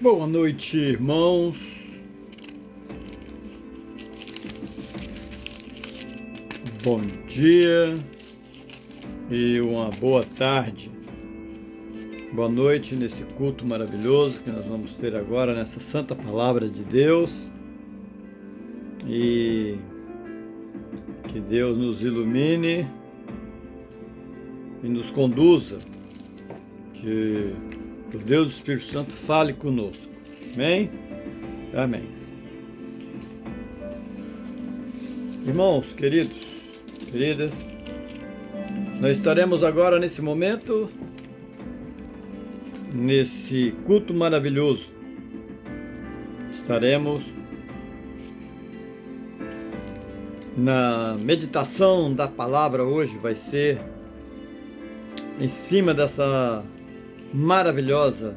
Boa noite, irmãos. Bom dia e uma boa tarde. Boa noite nesse culto maravilhoso que nós vamos ter agora nessa santa palavra de Deus. E que Deus nos ilumine e nos conduza. Que o Deus do Espírito Santo fale conosco. Amém? Amém. Irmãos, queridos, queridas, nós estaremos agora nesse momento, nesse culto maravilhoso. Estaremos na meditação da palavra hoje, vai ser em cima dessa maravilhosa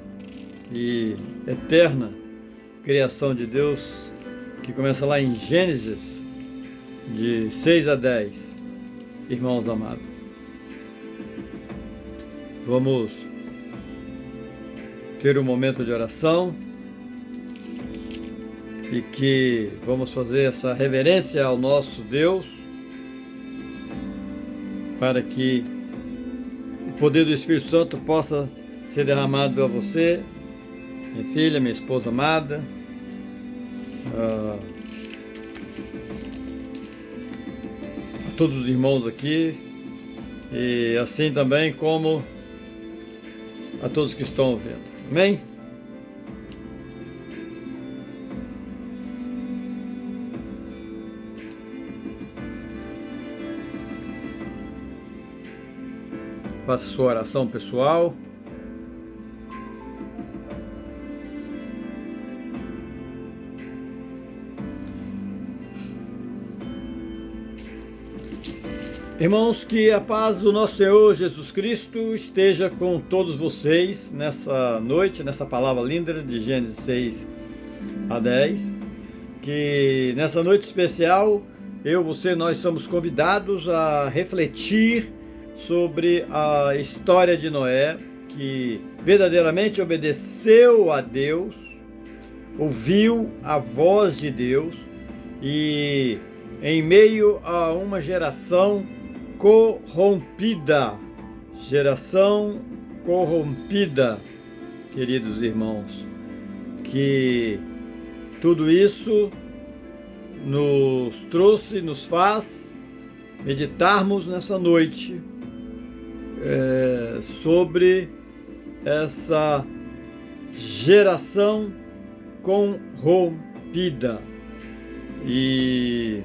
e eterna criação de Deus, que começa lá em Gênesis, de 6 a 10, irmãos amados. Vamos ter um momento de oração e que vamos fazer essa reverência ao nosso Deus, para que o poder do Espírito Santo possa ser derramado a você, minha filha, minha esposa amada, a todos os irmãos aqui, e assim também como a todos que estão ouvindo. Amém? Faça sua oração pessoal. Irmãos, que a paz do nosso Senhor Jesus Cristo esteja com todos vocês nessa noite, nessa palavra linda de Gênesis 6 a 10. Que nessa noite especial, nós somos convidados a refletir sobre a história de Noé, que verdadeiramente obedeceu a Deus, ouviu a voz de Deus e em meio a uma geração corrompida, queridos irmãos, que tudo isso nos faz meditarmos nessa noite sobre essa geração corrompida. E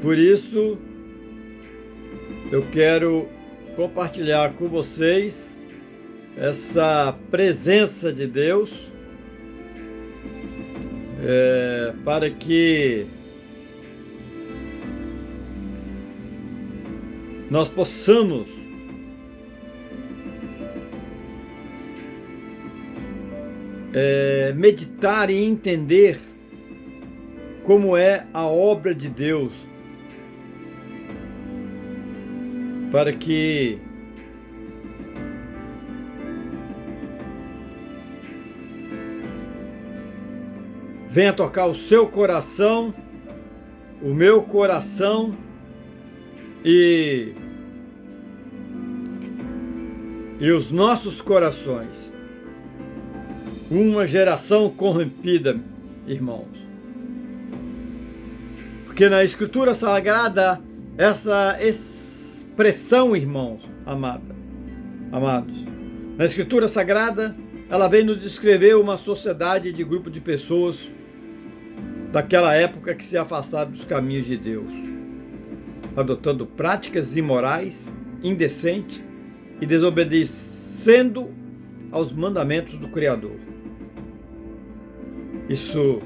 por isso eu quero compartilhar com vocês essa presença de Deus, para que nós possamos meditar e entender como é a obra de Deus, para que venha tocar o seu coração, o meu coração e os nossos corações. Uma geração corrompida, irmãos. Porque na Escritura Sagrada, essa expressão, irmãos amados, na Escritura Sagrada, ela vem nos descrever uma sociedade de grupo de pessoas daquela época que se afastaram dos caminhos de Deus, adotando práticas imorais, indecentes e desobedecendo aos mandamentos do Criador. Isso,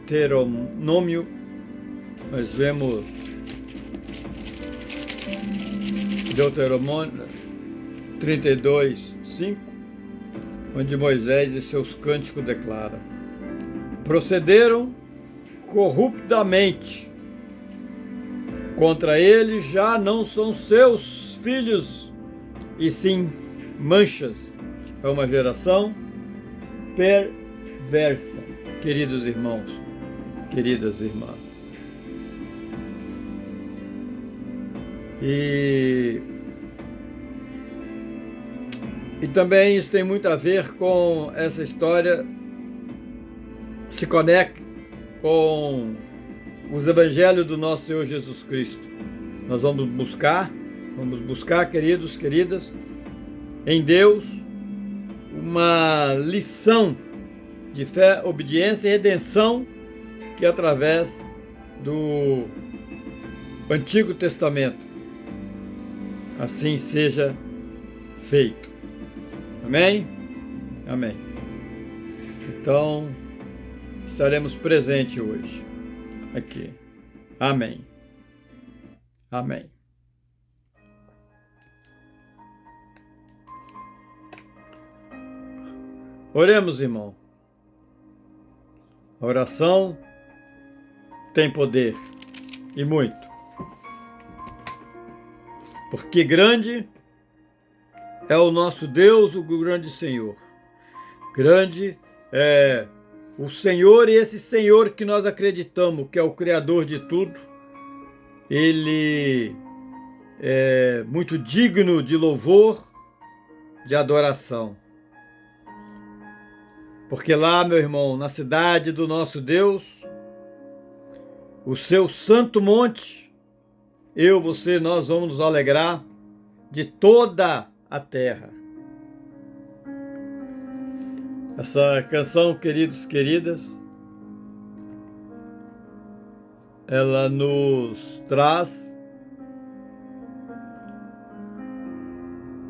Deuteronômio, nós vemos Deuteronômio 32, 5, onde Moisés e seus cânticos declaram: procederam corruptamente contra ele, já não são seus filhos e sim manchas. É uma geração perversa, queridos irmãos, queridas irmãs. E também isso tem muito a ver com essa história, se conecta com os evangelhos do nosso Senhor Jesus Cristo. Nós vamos buscar, queridos, queridas, em Deus, uma lição de fé, obediência e redenção que através do Antigo Testamento assim seja feito. Amém? Amém. Então, estaremos presentes hoje aqui. Amém. Amém. Oremos, irmão. A oração tem poder, e muito. Porque grande é o nosso Deus, o grande Senhor. Grande é o Senhor, e esse Senhor que nós acreditamos que é o Criador de tudo, Ele é muito digno de louvor, de adoração. Porque lá, meu irmão, na cidade do nosso Deus, o seu santo monte, eu, você, nós vamos nos alegrar de toda a terra. Essa canção, queridos, queridas, ela nos traz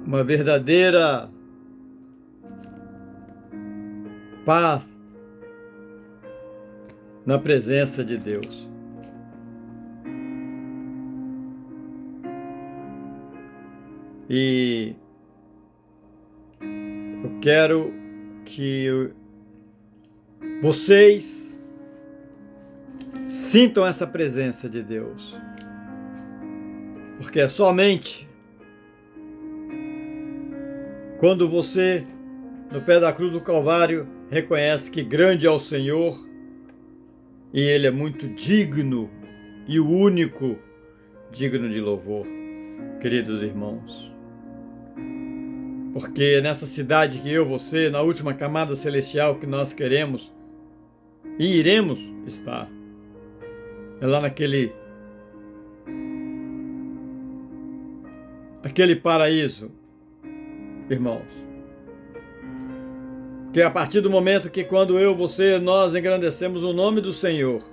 uma verdadeira paz na presença de Deus. E eu quero que vocês sintam essa presença de Deus, porque é somente quando você, no pé da cruz do Calvário, reconhece que grande é o Senhor e Ele é muito digno e o único digno de louvor, queridos irmãos. Porque nessa cidade que eu, você, na última camada celestial que nós queremos e iremos estar, é lá naquele paraíso, irmãos. Que a partir do momento que quando eu, você, nós engrandecemos o nome do Senhor,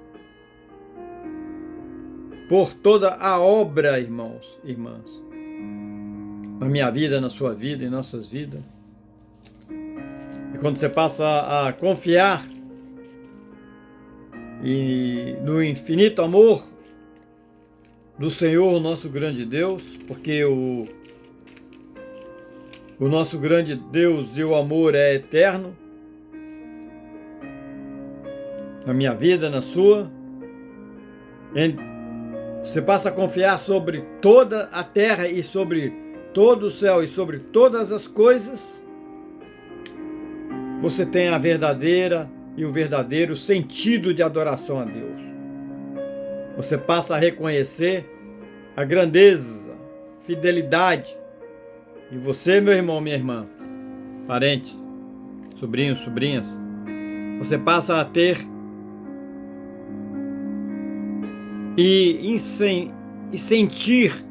por toda a obra, irmãos, irmãs, na minha vida, na sua vida, em nossas vidas. E quando você passa a confiar no infinito amor do Senhor, o nosso grande Deus, porque o nosso grande Deus e o amor é eterno, na minha vida, na sua, você passa a confiar sobre toda a terra e sobre todo o céu e sobre todas as coisas, você tem a verdadeira e o verdadeiro sentido de adoração a Deus. Você passa a reconhecer a grandeza, fidelidade. E você, meu irmão, minha irmã, parentes, sobrinhos, sobrinhas, você passa a ter e sentir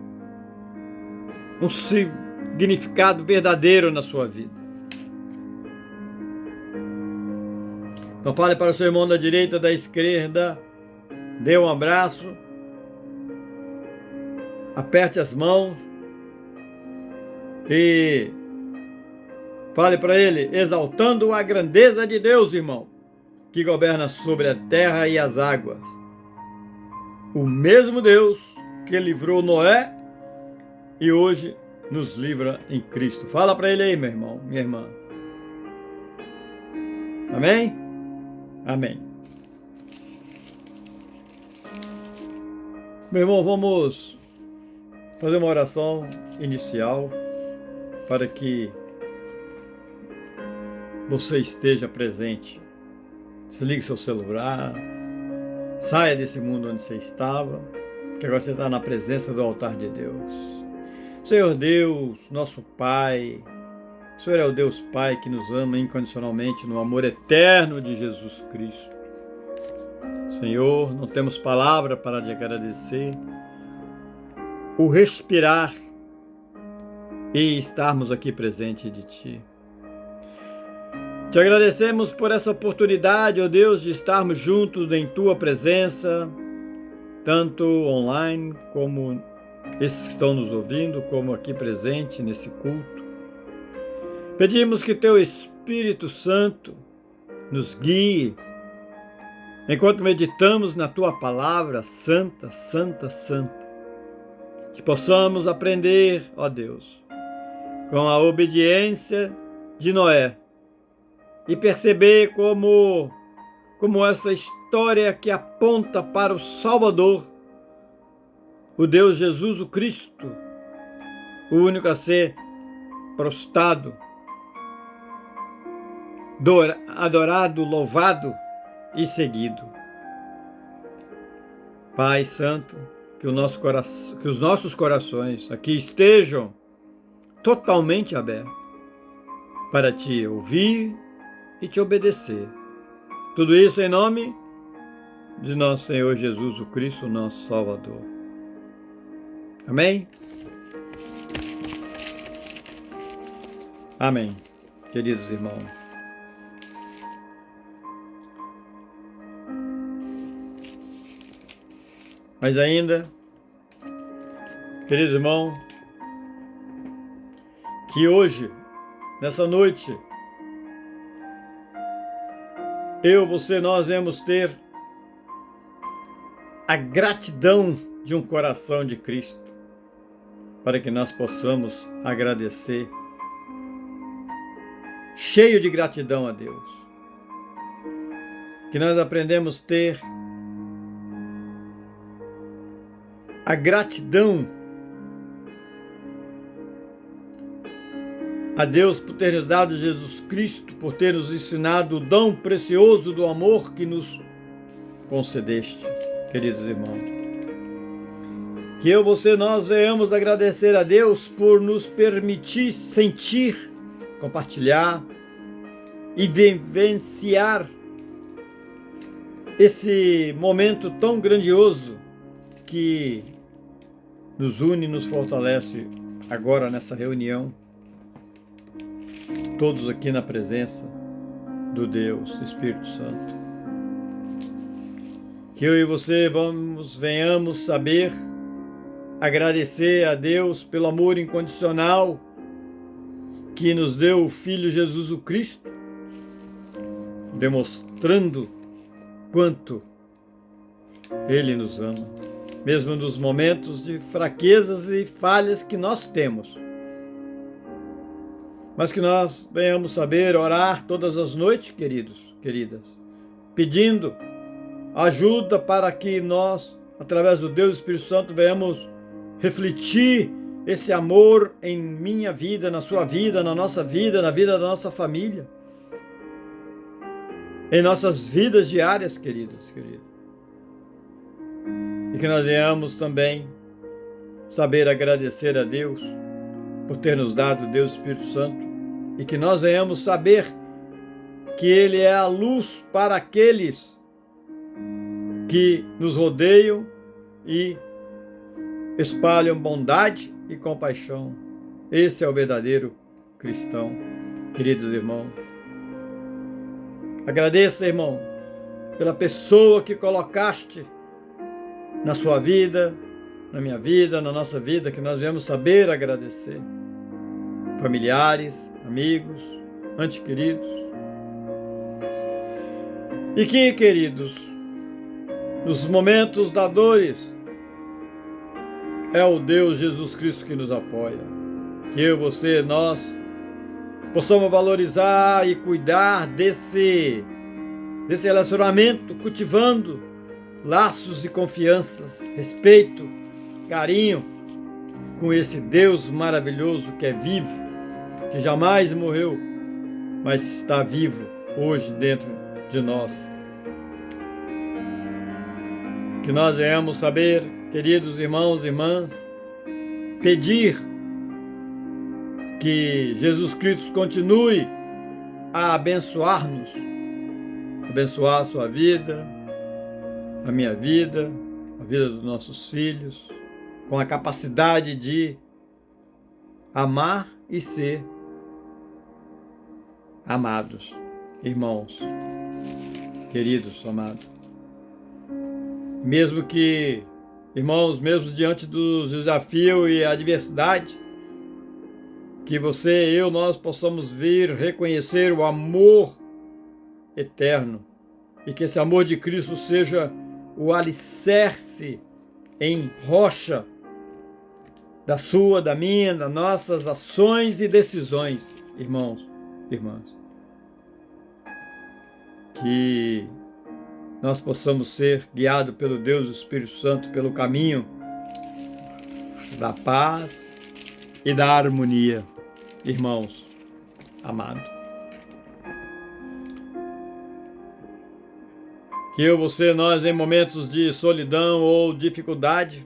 um significado verdadeiro na sua vida. Então fale para o seu irmão da direita, da esquerda, dê um abraço, aperte as mãos e fale para ele, exaltando a grandeza de Deus, irmão, que governa sobre a terra e as águas. O mesmo Deus que livrou Noé e hoje nos livra em Cristo. Fala para ele aí, meu irmão, minha irmã. Amém? Amém. Meu irmão, vamos fazer uma oração inicial. para que você esteja presente. Desligue seu celular, saia desse mundo onde você estava, que agora você está na presença do altar de Deus. Senhor Deus, nosso Pai, o Senhor é o Deus Pai que nos ama incondicionalmente no amor eterno de Jesus Cristo. Senhor, não temos palavra para te agradecer o respirar e estarmos aqui presente de Ti. Te agradecemos por essa oportunidade, ó Deus, de estarmos juntos em Tua presença, tanto online como esses que estão nos ouvindo, como aqui presente nesse culto. Pedimos que Teu Espírito Santo nos guie, enquanto meditamos na Tua palavra santa, santa, santa. Que possamos aprender, ó Deus, com a obediência de Noé e perceber como essa história que aponta para o Salvador, o Deus Jesus o Cristo, o único a ser prostrado, adorado, louvado e seguido. Pai Santo, que os nossos corações aqui estejam totalmente abertos para Te ouvir e Te obedecer. Tudo isso em nome de nosso Senhor Jesus o Cristo, nosso Salvador. Amém? Amém, queridos irmãos. Mas ainda, queridos irmãos, que hoje, nessa noite, nós vamos ter a gratidão de um coração de Cristo, para que nós possamos agradecer, cheio de gratidão a Deus. Que nós aprendemos a ter a gratidão a Deus por ter nos dado Jesus Cristo, por ter nos ensinado o dom precioso do amor que nos concedeste, queridos irmãos. Que nós venhamos agradecer a Deus por nos permitir sentir, compartilhar e vivenciar esse momento tão grandioso que nos une e nos fortalece agora nessa reunião, todos aqui na presença do Deus Espírito Santo. Que eu e você venhamos saber agradecer a Deus pelo amor incondicional que nos deu o Filho Jesus o Cristo, demonstrando quanto Ele nos ama, mesmo nos momentos de fraquezas e falhas que nós temos. Mas que nós venhamos saber orar todas as noites, queridos, queridas, pedindo ajuda para que nós, através do Deus Espírito Santo, venhamos refletir esse amor em minha vida, na sua vida, na nossa vida, na vida da nossa família, em nossas vidas diárias, queridos, queridos. E que nós venhamos também saber agradecer a Deus por ter nos dado o Deus Espírito Santo, e que nós venhamos saber que Ele é a luz para aqueles que nos rodeiam e espalham bondade e compaixão. Esse é o verdadeiro cristão, queridos irmãos. Agradeça, irmão, pela pessoa que colocaste na sua vida, na minha vida, na nossa vida, que nós venhamos saber agradecer. Familiares, amigos, entes queridos. E que, queridos, nos momentos da dores, é o Deus Jesus Cristo que nos apoia. Que eu, você, nós possamos valorizar e cuidar desse relacionamento, cultivando laços de confianças, respeito, carinho com esse Deus maravilhoso que é vivo, que jamais morreu, mas está vivo hoje dentro de nós. Que nós venhamos saber, queridos irmãos e irmãs, pedir que Jesus Cristo continue a abençoar-nos, abençoar a sua vida, a minha vida, a vida dos nossos filhos, com a capacidade de amar e ser amados, irmãos, queridos, amados. Mesmo que, irmãos, mesmo diante dos desafios e adversidade, que você e eu, nós possamos vir reconhecer o amor eterno e que esse amor de Cristo seja o alicerce em rocha da sua, da minha, das nossas ações e decisões, irmãos, irmãs. Que nós possamos ser guiados pelo Deus do Espírito Santo, pelo caminho da paz e da harmonia, irmãos amados. Que eu, você, nós, em momentos de solidão ou dificuldade,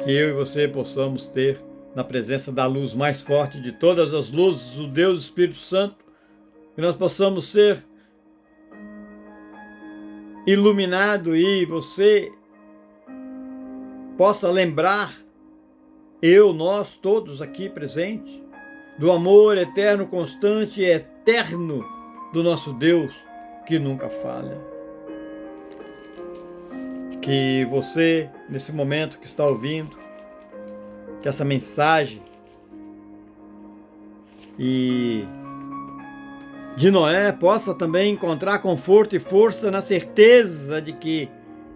que eu e você possamos ter na presença da luz mais forte de todas as luzes, o Deus Espírito Santo, que nós possamos ser iluminado e você possa lembrar, eu, nós, todos aqui presentes, do amor eterno, constante e eterno do nosso Deus, que nunca falha. Que você, nesse momento que está ouvindo, que essa mensagem de Noé possa também encontrar conforto e força na certeza de que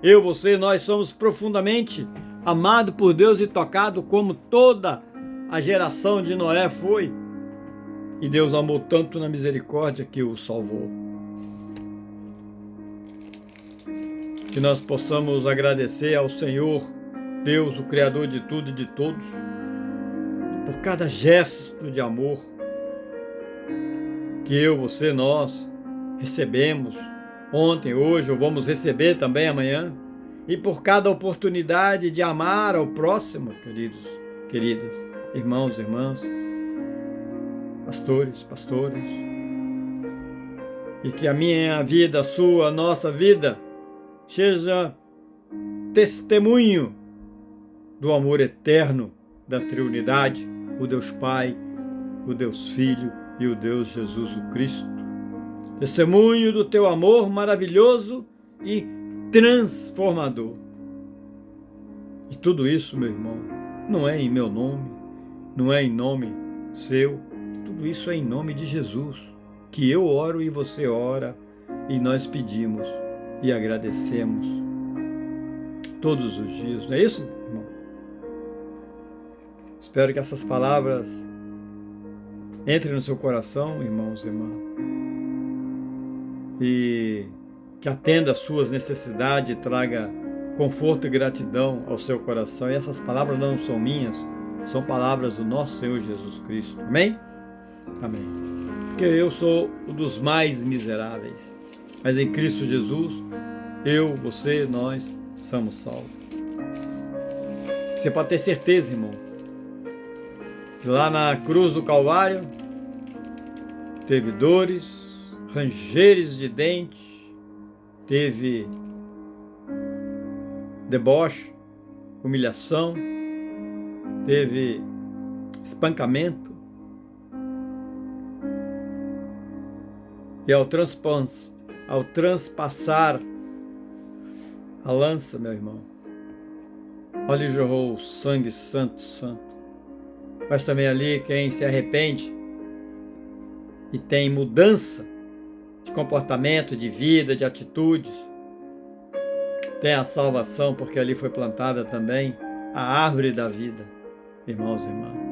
eu, você, nós somos profundamente amados por Deus e tocados como toda a geração de Noé foi. E Deus amou tanto na misericórdia que o salvou. Que nós possamos agradecer ao Senhor, Deus, o Criador de tudo e de todos, por cada gesto de amor que eu, você, nós recebemos ontem, hoje, ou vamos receber também amanhã, e por cada oportunidade de amar ao próximo, queridos, queridas, irmãos, irmãs, pastores, pastoras, e que a minha vida, a sua, a nossa vida seja testemunho do amor eterno da Trindade, o Deus Pai, o Deus Filho e o Deus Jesus o Cristo. Testemunho do teu amor maravilhoso e transformador. E tudo isso, meu irmão, não é em meu nome, não é em nome seu, tudo isso é em nome de Jesus, que eu oro e você ora, e nós pedimos e agradecemos todos os dias, não é isso, irmão? Espero que essas palavras entrem no seu coração, irmãos e irmãs, e que atenda às suas necessidades e traga conforto e gratidão ao seu coração. E essas palavras não são minhas, são palavras do nosso Senhor Jesus Cristo. Amém? Amém. Porque eu sou um dos mais miseráveis, mas em Cristo Jesus, eu, você, nós somos salvos. Você pode ter certeza, irmão, que lá na cruz do Calvário teve dores, rangeres de dentes, teve deboche, humilhação, teve espancamento, e ao transpassar a lança, meu irmão, ali jorrou o sangue santo, santo. Mas também ali quem se arrepende e tem mudança de comportamento, de vida, de atitudes, tem a salvação, porque ali foi plantada também a árvore da vida, irmãos e irmãs.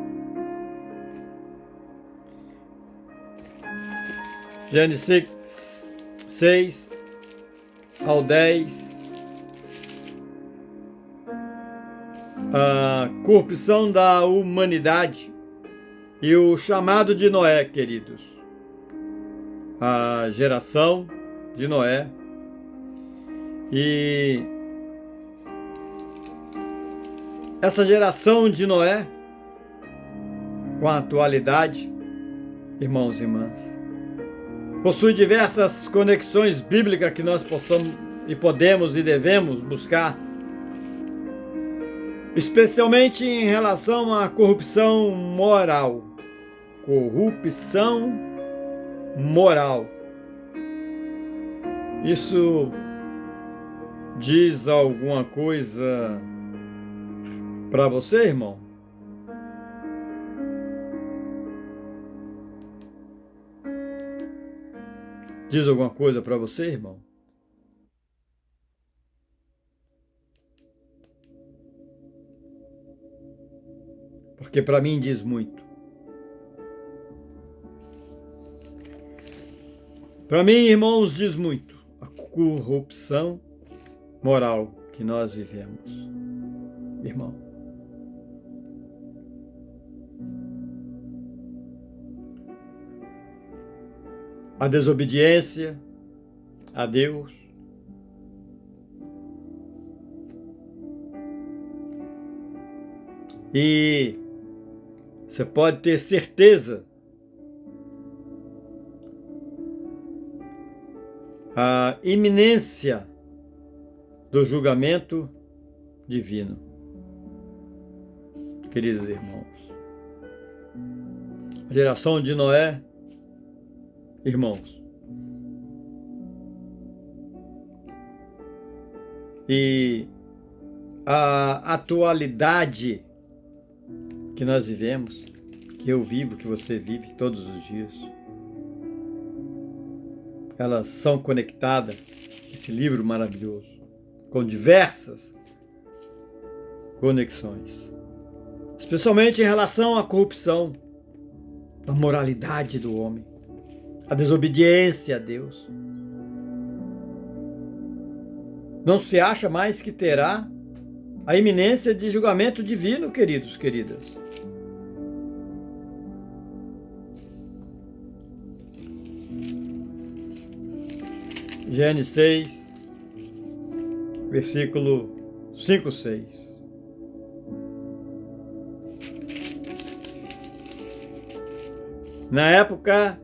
Gênesis 6 ao 10. A corrupção da humanidade E o chamado de Noé, queridos, a geração de Noé, e essa geração de Noé, com a atualidade, irmãos e irmãs, possui diversas conexões bíblicas que nós possamos e podemos e devemos buscar, especialmente em relação à corrupção moral. Corrupção moral. Isso diz alguma coisa para você, irmão? Diz alguma coisa para você, irmão? Porque para mim diz muito. Para mim, irmãos, diz muito a corrupção moral que nós vivemos, irmão. A desobediência a Deus, e você pode ter certeza a iminência do julgamento divino, queridos irmãos. A geração de Noé, irmãos, e a atualidade que nós vivemos, que eu vivo, que você vive todos os dias, elas são conectadas, esse livro maravilhoso, com diversas conexões, especialmente em relação à corrupção, a moralidade do homem, a desobediência a Deus. Não se acha mais que terá a iminência de julgamento divino, queridos, queridas. Gênesis 6, versículo 5, 6. Na época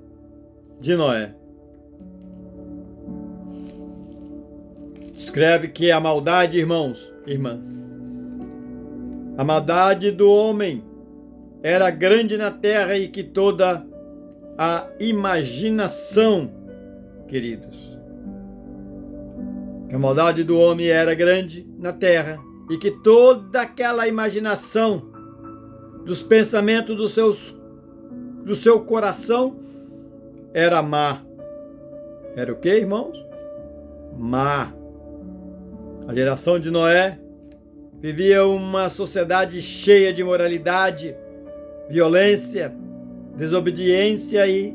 de Noé, escreve que a maldade, irmãos, irmãs, a maldade do homem era grande na terra e que toda a imaginação, queridos, que a maldade do homem era grande na terra e que toda aquela imaginação dos pensamentos do seu coração era má. Era o que, irmãos? Má. A geração de Noé vivia uma sociedade cheia de imoralidade, violência, desobediência e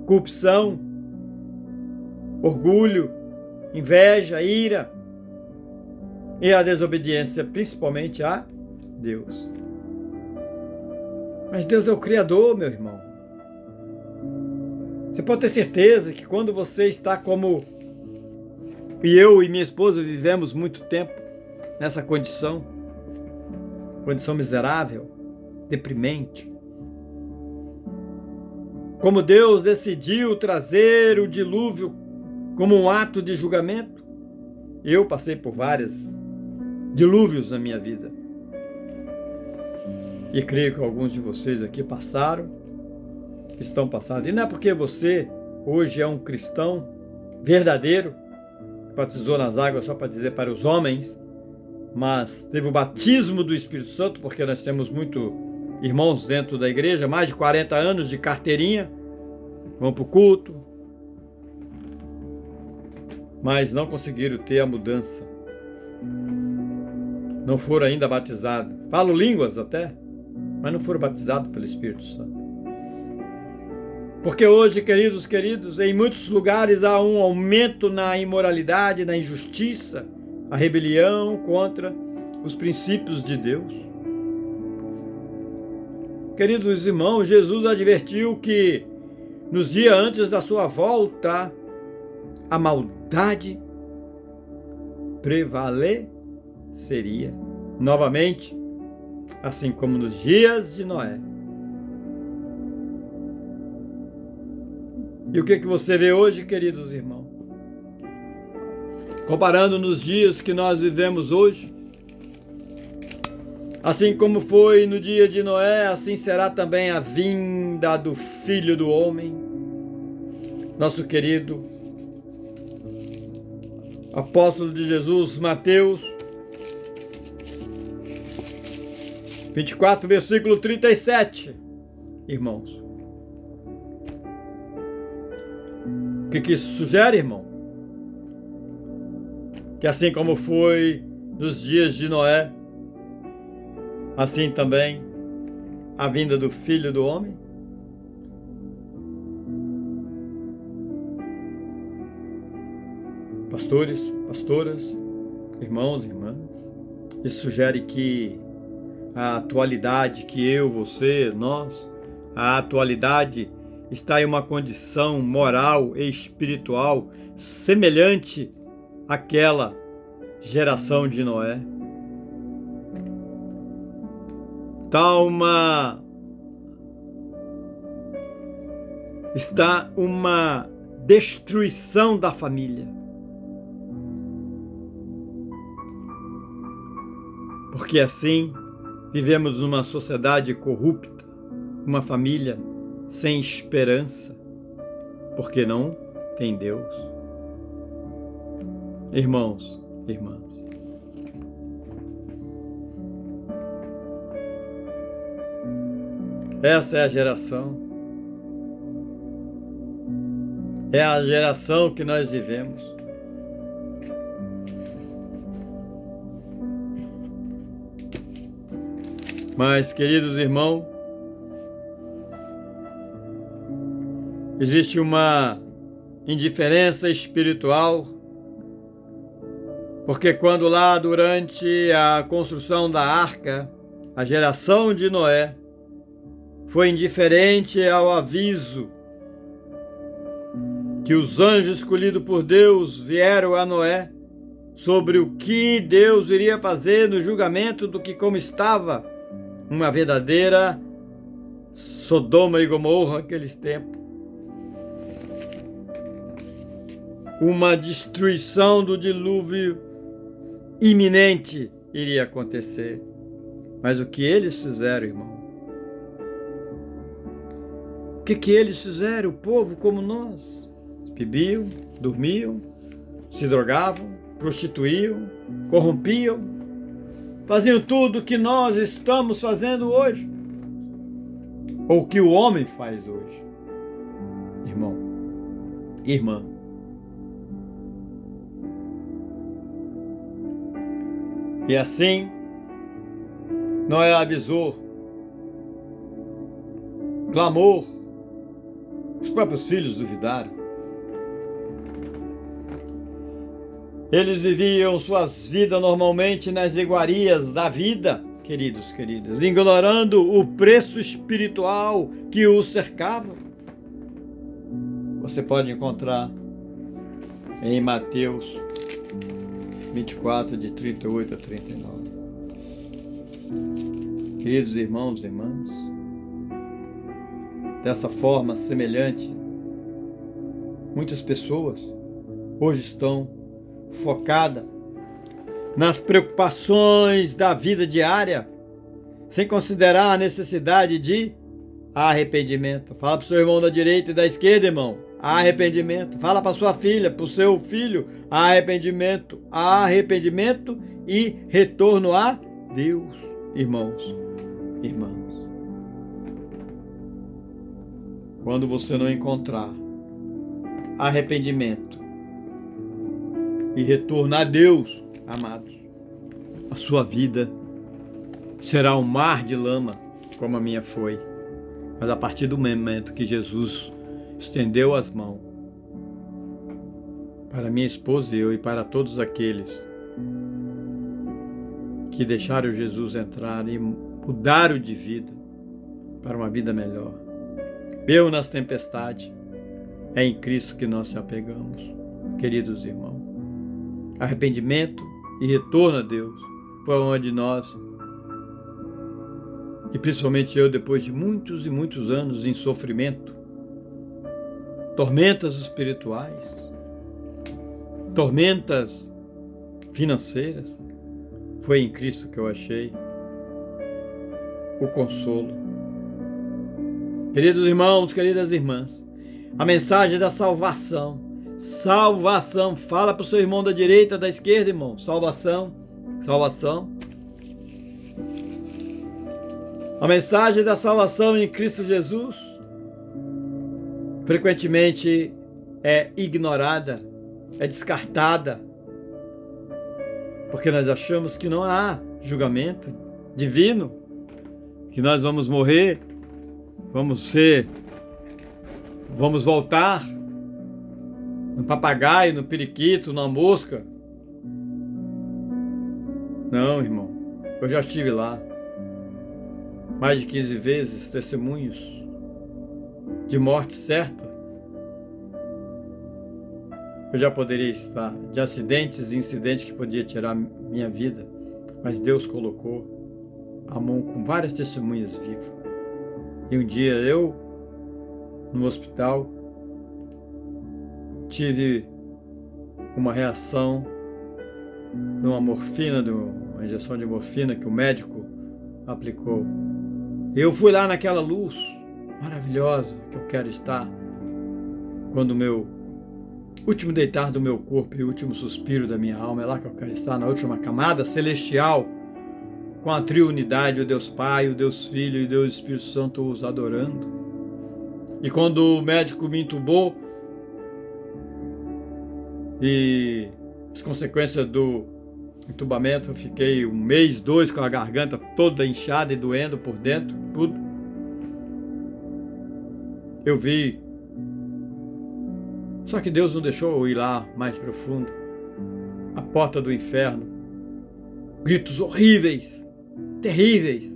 corrupção, orgulho, inveja, ira e a desobediência principalmente a Deus. Mas Deus é o Criador, meu irmão. Você pode ter certeza que quando você está como eu e minha esposa vivemos muito tempo nessa condição miserável, deprimente, como Deus decidiu trazer o dilúvio como um ato de julgamento, eu passei por vários dilúvios na minha vida. E creio que alguns de vocês aqui passaram, estão passando. E não é porque você hoje é um cristão verdadeiro, batizou nas águas só para dizer para os homens, mas teve o batismo do Espírito Santo, porque nós temos muito irmãos dentro da igreja, mais de 40 anos de carteirinha, vão para o culto, mas não conseguiram ter a mudança. Não foram ainda batizados. Falam línguas até, mas não foram batizados pelo Espírito Santo. Porque hoje, queridos, em muitos lugares há um aumento na imoralidade, na injustiça, a rebelião contra os princípios de Deus. queridos irmãos, Jesus advertiu que nos dias antes da sua volta, a maldade prevaleceria novamente, assim como nos dias de Noé. E o que você vê hoje, queridos irmãos? Comparando nos dias que nós vivemos hoje, assim como foi no dia de Noé, assim será também a vinda do Filho do Homem, nosso querido apóstolo de Jesus, Mateus 24, versículo 37, irmãos. O que isso sugere, irmão? Que assim como foi nos dias de Noé, assim também a vinda do Filho do Homem? Pastores, pastoras, irmãos e irmãs, isso sugere que a atualidade, que eu, você, nós, a atualidade está em uma condição moral e espiritual semelhante àquela geração de Noé. Está uma destruição da família. Porque assim vivemos numa sociedade corrupta, uma família sem esperança, porque não tem Deus. Irmãos, irmãs, essa é a geração que nós vivemos. Mas, queridos irmãos, existe uma indiferença espiritual, porque quando lá durante a construção da arca, a geração de Noé foi indiferente ao aviso que os anjos escolhidos por Deus vieram a Noé sobre o que Deus iria fazer no julgamento do que como estava uma verdadeira Sodoma e Gomorra naqueles tempos. Uma destruição do dilúvio iminente iria acontecer. Mas o que eles fizeram, irmão? O que eles fizeram? O povo como nós. Bebiam, dormiam, se drogavam, prostituíam, corrompiam. Faziam tudo o que nós estamos fazendo hoje. Ou o que o homem faz hoje. Irmão, irmã. E assim, Noé avisou, clamou, os próprios filhos duvidaram. Eles viviam suas vidas normalmente nas iguarias da vida, queridos, queridas, ignorando o preço espiritual que os cercava. Você pode encontrar em Mateus 24, de 38 a 39. Queridos irmãos e irmãs, dessa forma semelhante, muitas pessoas hoje estão focadas nas preocupações da vida diária, sem considerar a necessidade de arrependimento. Fala para o seu irmão da direita e da esquerda, irmão. Arrependimento. Fala para sua filha, para o seu filho. Arrependimento. Arrependimento e retorno a Deus, irmãos, irmãs. Quando você não encontrar arrependimento e retorno a Deus, amados, a sua vida será um mar de lama, como a minha foi. Mas a partir do momento que Jesus estendeu as mãos para minha esposa e eu e para todos aqueles que deixaram Jesus entrar e mudaram de vida, para uma vida melhor. Mesmo nas tempestades, é em Cristo que nós se apegamos, queridos irmãos. Arrependimento e retorno a Deus foi onde nós, e principalmente eu, depois de muitos e muitos anos em sofrimento, tormentas espirituais, tormentas financeiras, foi em Cristo que eu achei o consolo. Queridos irmãos, queridas irmãs, a mensagem da salvação. Salvação. Fala para o seu irmão da direita, da esquerda, irmão. Salvação. Salvação. A mensagem da salvação em Cristo Jesus frequentemente é ignorada, é descartada, porque nós achamos que não há julgamento divino, que nós vamos morrer, vamos voltar no papagaio, no periquito, na mosca. Não, irmão, eu já estive lá mais de 15 vezes, testemunhos de morte certa. Eu já poderia estar de acidentes e incidentes que podia tirar minha vida, mas Deus colocou a mão com várias testemunhas vivas. E um dia eu, no hospital, tive uma reação numa morfina, uma injeção de morfina que o médico aplicou. Eu fui lá naquela luz maravilhosa que eu quero estar quando o meu último deitar do meu corpo e o último suspiro da minha alma, é lá que eu quero estar, na última camada celestial, com a triunidade, o Deus Pai, o Deus Filho e o Deus Espírito Santo os adorando. E quando o médico me entubou e as consequências do entubamento, eu fiquei 1 mês, 2 com a garganta toda inchada e doendo por dentro, tudo. Eu vi. Só que Deus não deixou eu ir lá mais profundo. A porta do inferno. Gritos horríveis, terríveis.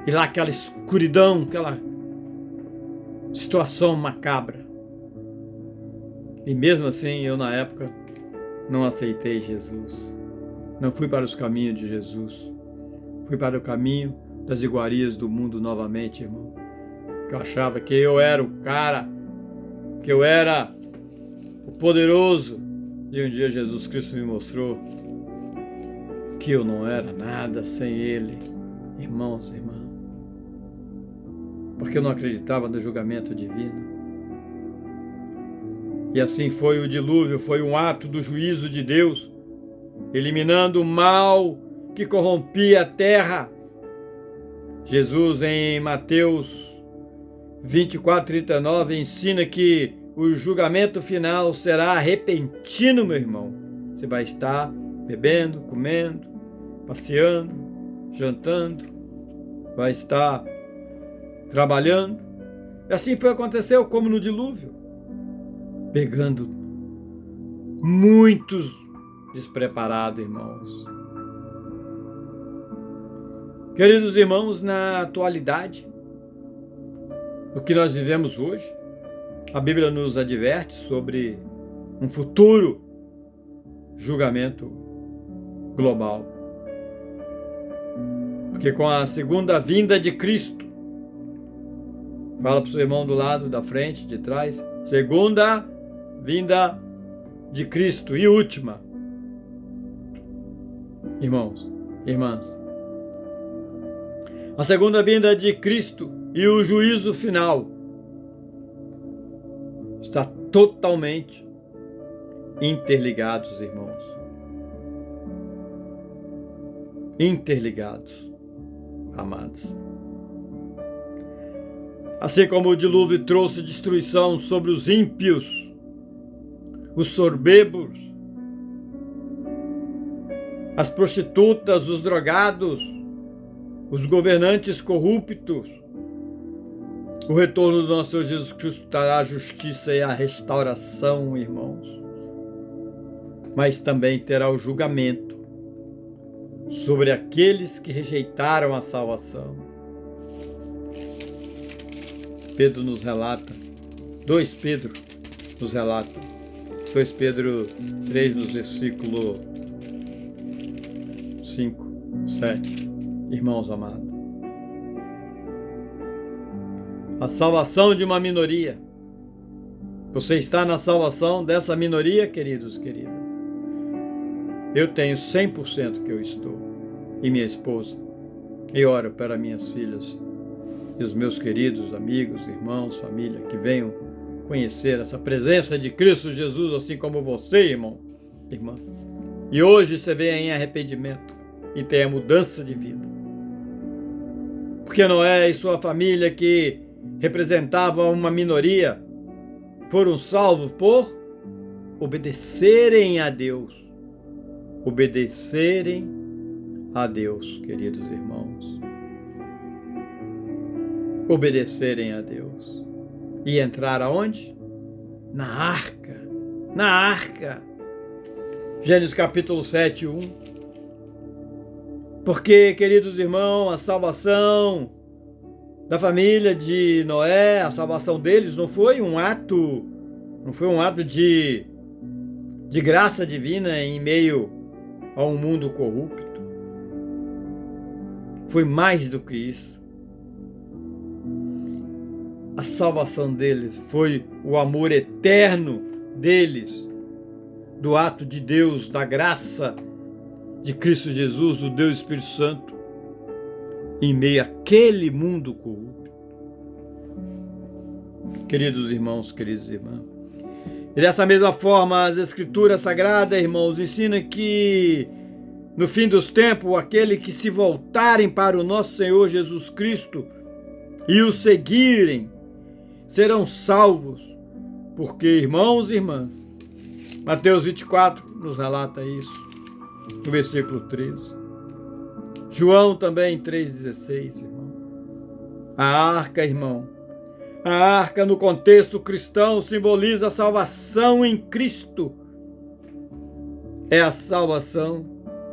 E lá aquela escuridão, aquela situação macabra. E mesmo assim, eu na época não aceitei Jesus. Não fui para os caminhos de Jesus. Fui para o caminho das iguarias do mundo novamente, irmão. Que eu achava que eu era o cara, que eu era o poderoso. E um dia Jesus Cristo me mostrou que eu não era nada sem Ele, irmãos e irmãs. Porque eu não acreditava no julgamento divino. E assim foi o dilúvio, foi um ato do juízo de Deus, eliminando o mal que corrompia a terra. Jesus, em Mateus 24:39, ensina que o julgamento final será repentino, meu irmão. Você vai estar bebendo, comendo, passeando, jantando, vai estar trabalhando. E assim aconteceu como no dilúvio, pegando muitos despreparados, irmãos. Queridos irmãos, na atualidade, o que nós vivemos hoje, a Bíblia nos adverte sobre um futuro julgamento global. Porque com a segunda vinda de Cristo, fala para o seu irmão do lado, da frente, de trás, segunda vinda de Cristo e última. Irmãos, irmãs, a segunda vinda de Cristo e o juízo final está totalmente interligados, irmãos. Interligados, amados. Assim como o dilúvio trouxe destruição sobre os ímpios, os soberbos, as prostitutas, os drogados, os governantes corruptos, o retorno do nosso Senhor Jesus Cristo trará a justiça e a restauração, irmãos. Mas também terá o julgamento sobre aqueles que rejeitaram a salvação. Pedro nos relata, 2 Pedro nos relata, 2 Pedro 3, no versículo 5, 7. Irmãos amados, a salvação de uma minoria. Você está na salvação dessa minoria, queridos, queridas? Eu tenho 100% que eu estou, e minha esposa. E oro para minhas filhas e os meus queridos amigos, irmãos, família, que venham conhecer essa presença de Cristo Jesus, assim como você, irmão, irmã. E hoje você venha em arrependimento e tenha mudança de vida. Porque Noé e sua família, que representavam uma minoria, foram salvos por obedecerem a Deus. Obedecerem a Deus, queridos irmãos. Obedecerem a Deus. E entrar aonde? Na arca. Na arca. Gênesis capítulo 7, 1. Porque, queridos irmãos, a salvação da família de Noé, a salvação deles não foi um ato de graça divina em meio a um mundo corrupto. Foi mais do que isso. A salvação deles foi o amor eterno deles, do ato de Deus, da graça de Cristo Jesus, do Deus Espírito Santo, em meio àquele mundo corrupto. Queridos irmãos, queridas irmãs, e dessa mesma forma as Escrituras Sagradas, irmãos, ensinam que no fim dos tempos, aqueles que se voltarem para o nosso Senhor Jesus Cristo e o seguirem, serão salvos, porque, irmãos e irmãs, Mateus 24 nos relata isso, no versículo 13. João também 3,16, irmão. A arca, irmão, a arca no contexto cristão simboliza a salvação em Cristo. É a salvação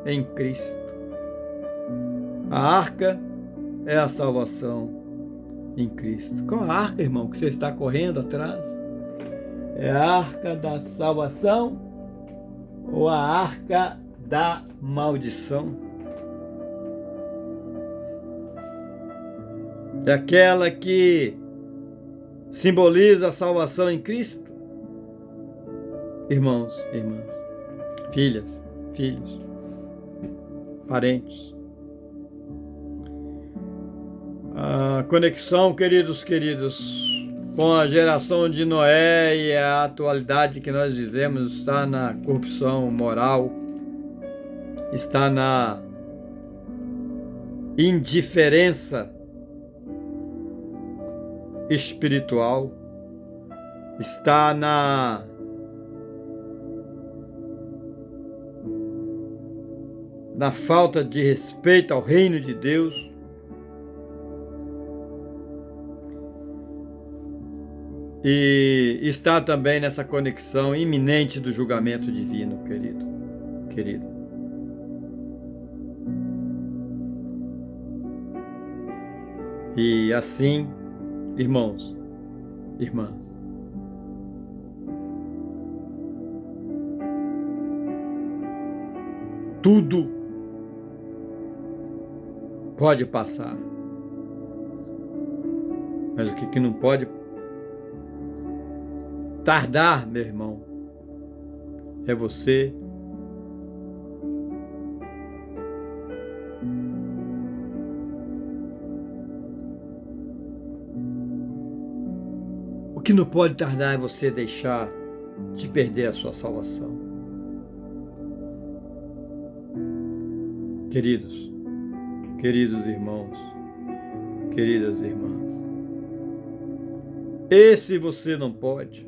em Cristo. A arca é a salvação em Cristo. Qual a arca, irmão, que você está correndo atrás? É a arca da salvação ou a arca da maldição? É aquela que simboliza a salvação em Cristo? Irmãos, irmãs, filhas, filhos, parentes. A conexão, queridos, com a geração de Noé e a atualidade que nós vivemos está na corrupção moral, está na indiferença espiritual, está na falta de respeito ao reino de Deus. E está também nessa conexão iminente do julgamento divino, querido. E assim, irmãos, irmãs, tudo pode passar, mas o que não pode tardar, meu irmão, é você o que não pode tardar é você deixar de perder a sua salvação. Queridos irmãos, queridas irmãs, esse você não pode.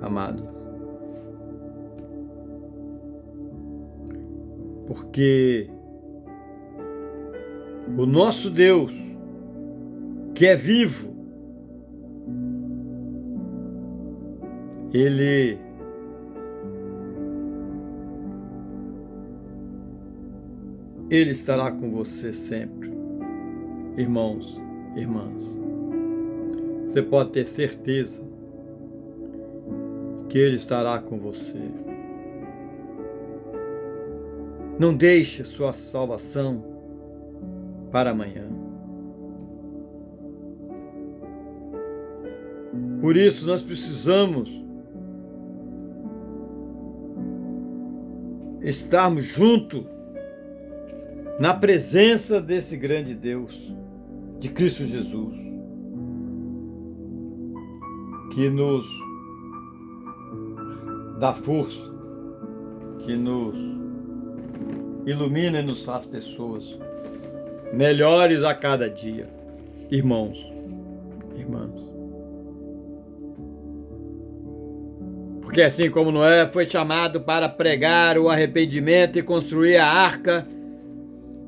Amados, porque o nosso Deus, que é vivo, Ele Ele estará com você sempre. Irmãos, irmãs, você pode ter certeza que Ele estará com você. Não deixe sua salvação para amanhã. Por isso nós precisamos estarmos juntos na presença desse grande Deus, de Cristo Jesus, que nos dá força, que nos ilumina e nos faz pessoas melhores a cada dia. Irmãos, irmãs. Porque assim como Noé foi chamado para pregar o arrependimento e construir a arca,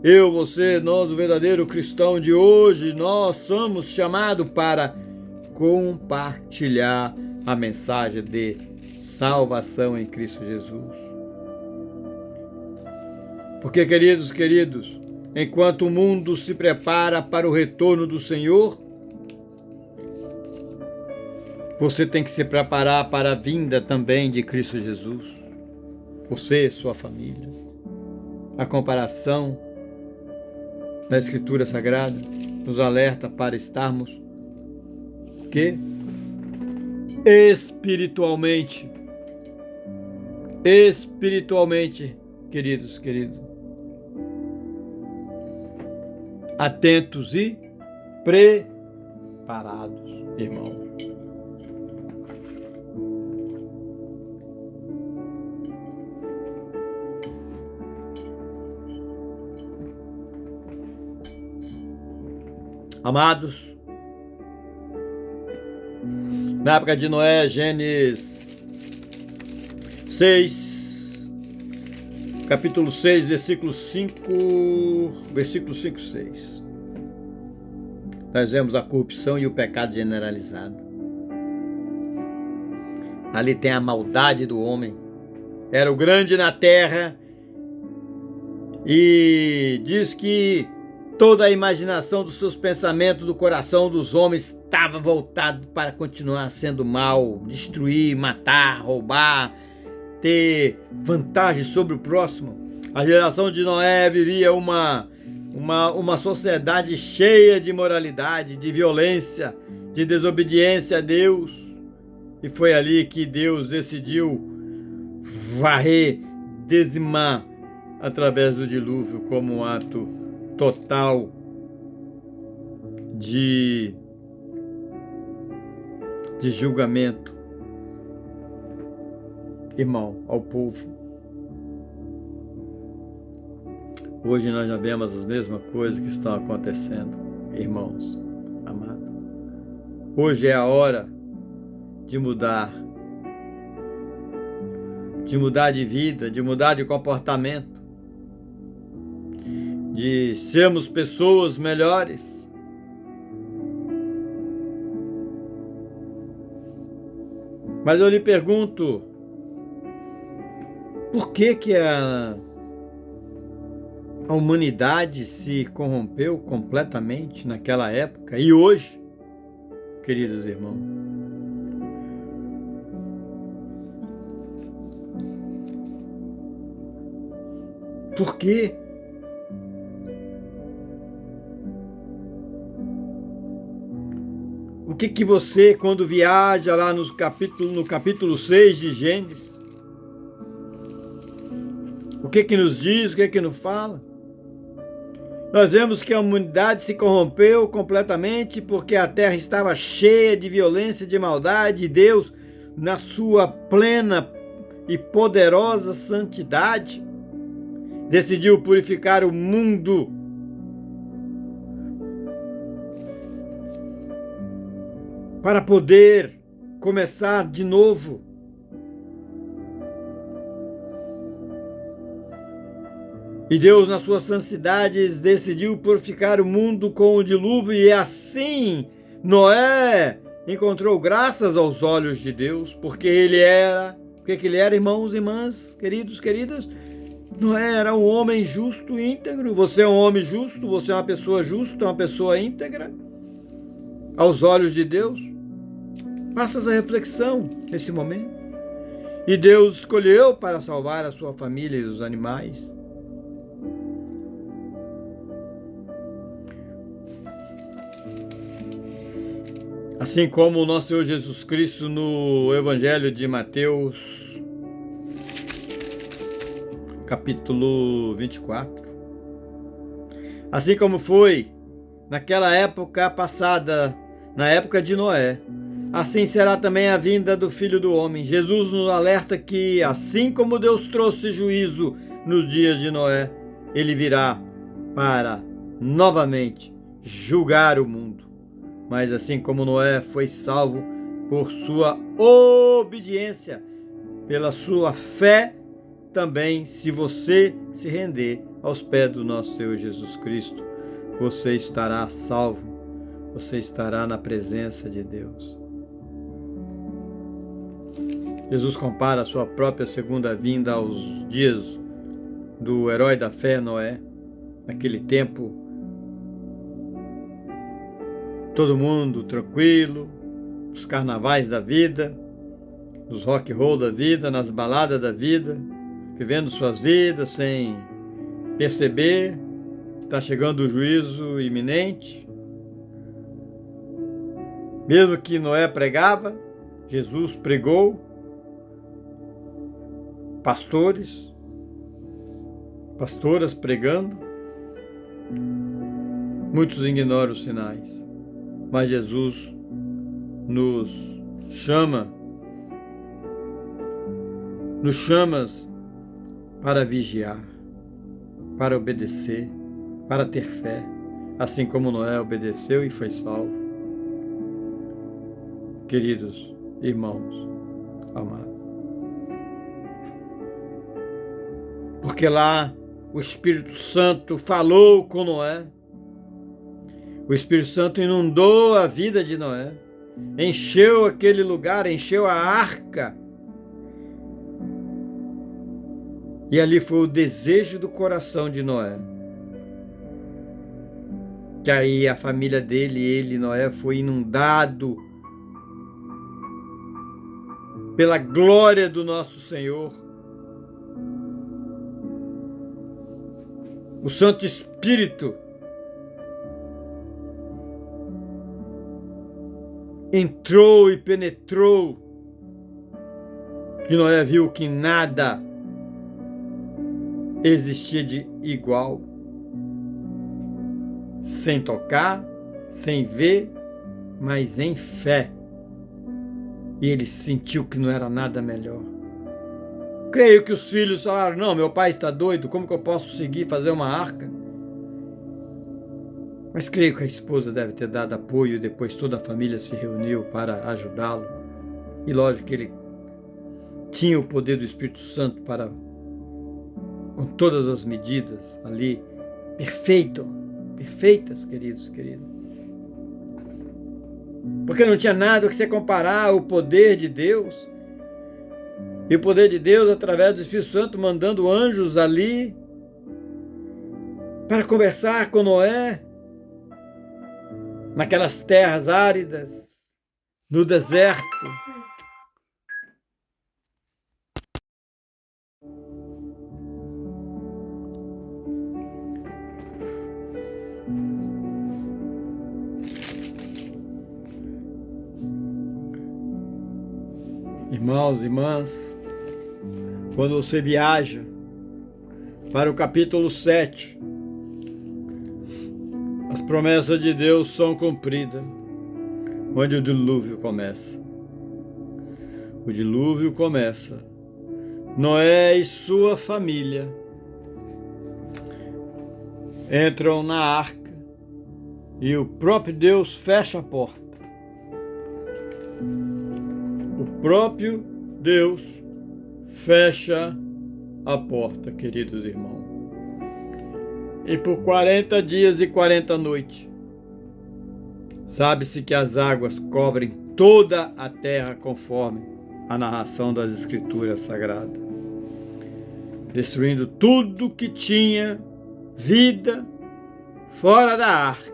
eu, você, nós, o verdadeiro cristão de hoje, nós somos chamados para compartilhar a mensagem de salvação em Cristo Jesus. Porque, queridos, enquanto o mundo se prepara para o retorno do Senhor, você tem que se preparar para a vinda também de Cristo Jesus. Você, sua família. A comparação da Escritura Sagrada nos alerta para estarmos espiritualmente, queridos, atentos e preparados, irmão. Amados, na época de Noé, Gênesis 6, capítulo 6, versículo 5 e 6. Nós vemos a corrupção e o pecado generalizado. Ali tem a maldade do homem. Era o grande na terra e diz que toda a imaginação dos seus pensamentos, do coração dos homens estava voltado para continuar sendo mal, destruir, matar, roubar, ter vantagem sobre o próximo. A geração de Noé vivia uma sociedade cheia de imoralidade, de violência, de desobediência a Deus. E foi ali que Deus decidiu varrer, dizimar através do dilúvio como um ato total de julgamento, irmão, ao povo. Hoje nós já vemos as mesmas coisas que estão acontecendo, irmãos, amados. Hoje é a hora de mudar de vida, de mudar de comportamento, de sermos pessoas melhores. Mas eu lhe pergunto, por que a humanidade se corrompeu completamente naquela época e hoje, queridos irmãos? Por quê? O que você, quando viaja lá no capítulo 6 de Gênesis, o que nos diz, o que nos fala? Nós vemos que a humanidade se corrompeu completamente porque a terra estava cheia de violência, de maldade, e Deus, na sua plena e poderosa santidade, decidiu purificar o mundo para poder começar de novo. E Deus, na sua santidade, decidiu purificar o mundo com o dilúvio, e assim Noé encontrou graças aos olhos de Deus, porque ele era, o que ele era, irmãos e irmãs, queridos, queridas? Noé era um homem justo e íntegro. Você é um homem justo, você é uma pessoa justa, uma pessoa íntegra aos olhos de Deus. Faça essa reflexão nesse momento. E Deus escolheu para salvar a sua família e os animais. Assim como o nosso Senhor Jesus Cristo no Evangelho de Mateus, capítulo 24. Assim como foi naquela época passada, na época de Noé, assim será também a vinda do Filho do Homem. Jesus nos alerta que, assim como Deus trouxe juízo nos dias de Noé, ele virá para novamente julgar o mundo. Mas assim como Noé foi salvo por sua obediência, pela sua fé, também, se você se render aos pés do nosso Senhor Jesus Cristo, você estará salvo, você estará na presença de Deus. Jesus compara a sua própria segunda vinda aos dias do herói da fé, Noé. Naquele tempo, todo mundo tranquilo, nos carnavais da vida, nos rock and roll da vida, nas baladas da vida, vivendo suas vidas sem perceber que está chegando o juízo iminente. Mesmo que Noé pregava, Jesus pregou. Pastoras pregando. Muitos ignoram os sinais, mas Jesus nos chama para vigiar, para obedecer, para ter fé, assim como Noé obedeceu e foi salvo. Queridos irmãos amados, porque lá o Espírito Santo falou com Noé, o Espírito Santo inundou a vida de Noé, encheu aquele lugar, encheu a arca. E ali foi o desejo do coração de Noé. Que aí a família dele, Noé, foi inundado pela glória do nosso Senhor. O Santo Espírito entrou e penetrou. E Noé viu que nada existia de igual, sem tocar, sem ver, mas em fé. E ele sentiu que não era nada melhor. Creio que os filhos falaram: não, meu pai está doido, como que eu posso seguir, fazer uma arca? Mas creio que a esposa deve ter dado apoio, e depois toda a família se reuniu para ajudá-lo. E lógico que ele tinha o poder do Espírito Santo para, com todas as medidas ali, perfeitas, queridos. Porque não tinha nada que se comparar o poder de Deus. E o poder de Deus através do Espírito Santo mandando anjos ali para conversar com Noé naquelas terras áridas, no deserto. Irmãos, irmãs, quando você viaja para o capítulo 7, as promessas de Deus são cumpridas, onde o dilúvio começa. O dilúvio começa. Noé e sua família entram na arca e o próprio Deus fecha a porta. O próprio Deus fecha a porta, queridos irmãos. E por 40 dias e 40 noites, sabe-se que as águas cobrem toda a terra, conforme a narração das Escrituras Sagradas. destruindo tudo que tinha vida fora da arca.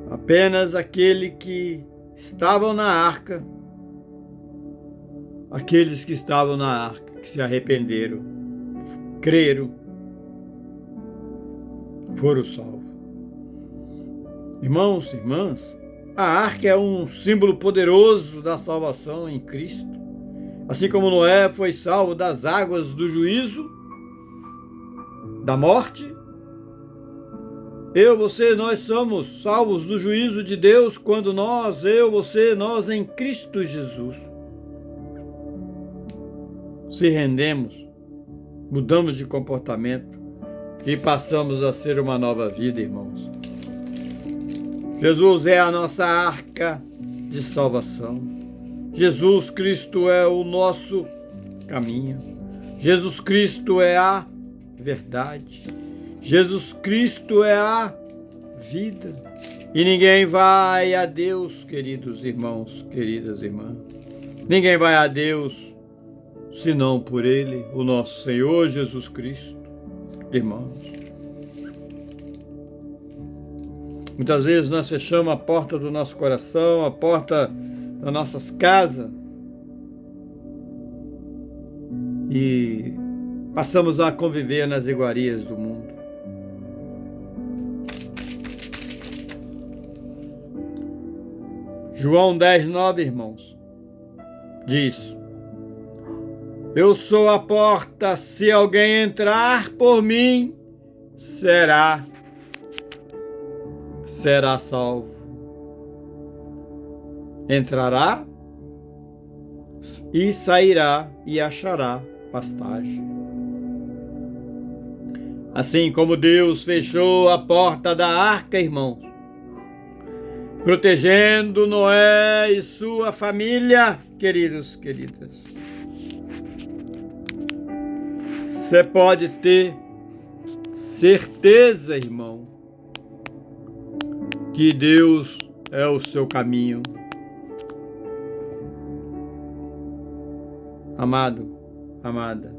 Apenas aqueles que estavam na arca, aqueles que estavam na arca, que se arrependeram, creram, foram salvos. Irmãos e irmãs, a arca é um símbolo poderoso da salvação em Cristo. Assim como Noé foi salvo das águas do juízo, da morte, eu, você, nós somos salvos do juízo de Deus quando nós, eu, você, nós em Cristo Jesus se rendemos, mudamos de comportamento e passamos a ser uma nova vida, irmãos. Jesus é a nossa arca de salvação. Jesus Cristo é o nosso caminho. Jesus Cristo é a verdade. Jesus Cristo é a vida. E ninguém vai a Deus, queridos irmãos, queridas irmãs. Ninguém vai a Deus senão por Ele, o nosso Senhor Jesus Cristo. Irmãos, muitas vezes nós fechamos a porta do nosso coração, a porta das nossas casas e passamos a conviver nas iguarias do mundo. João 10:9, irmãos, diz: eu sou a porta, se alguém entrar por mim, será salvo. Entrará e sairá e achará pastagem. Assim como Deus fechou a porta da arca, irmãos, protegendo Noé e sua família, queridos, queridas, você pode ter certeza, irmão, que Deus é o seu caminho. Amado, amada,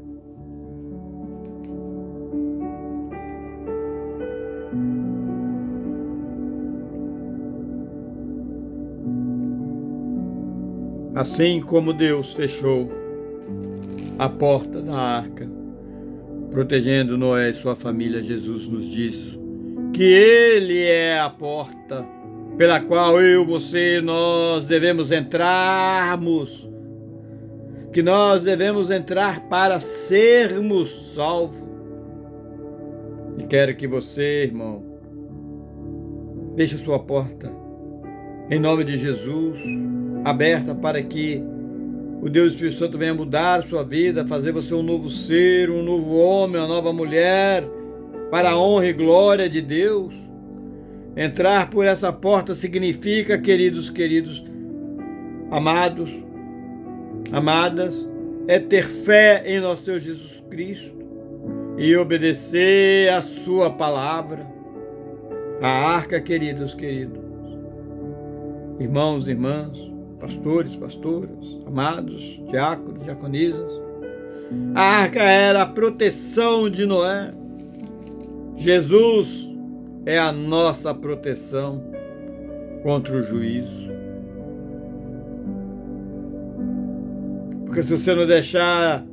assim como Deus fechou a porta da arca, protegendo Noé e sua família, Jesus nos diz que Ele é a porta pela qual eu, você, nós devemos entrarmos, que nós devemos entrar para sermos salvos. E quero que você, irmão, deixe a sua porta, em nome de Jesus, aberta para que o Deus Espírito Santo venha mudar a sua vida, fazer você um novo ser, um novo homem, uma nova mulher, para a honra e glória de Deus. Entrar por essa porta significa, queridos, amados, amadas, é ter fé em nosso Senhor Jesus Cristo e obedecer a sua palavra. A arca, queridos, irmãos, irmãs, pastores, pastoras, amados, diáconos, diaconisas, a arca era a proteção de Noé. Jesus é a nossa proteção contra o juízo. Porque se você não deixar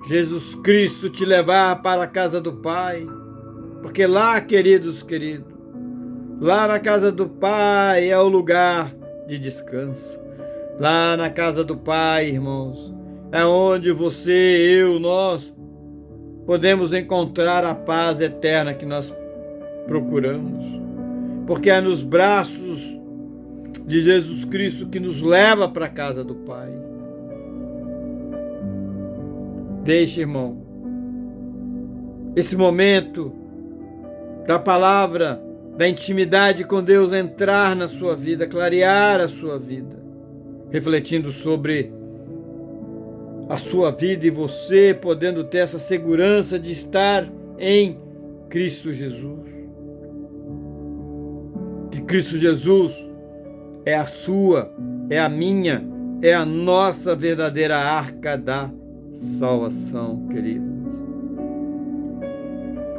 Jesus Cristo te levar para a casa do Pai, porque lá, queridos, lá na casa do Pai é o lugar de descanso. Lá na casa do Pai, irmãos, é onde você, eu, nós podemos encontrar a paz eterna que nós procuramos. Porque é nos braços de Jesus Cristo que nos leva para a casa do Pai. Deixe, irmão, esse momento da palavra, da intimidade com Deus entrar na sua vida, clarear a sua vida, refletindo sobre a sua vida e você podendo ter essa segurança de estar em Cristo Jesus. Que Cristo Jesus é a sua, é a minha, é a nossa verdadeira arca da salvação, queridos.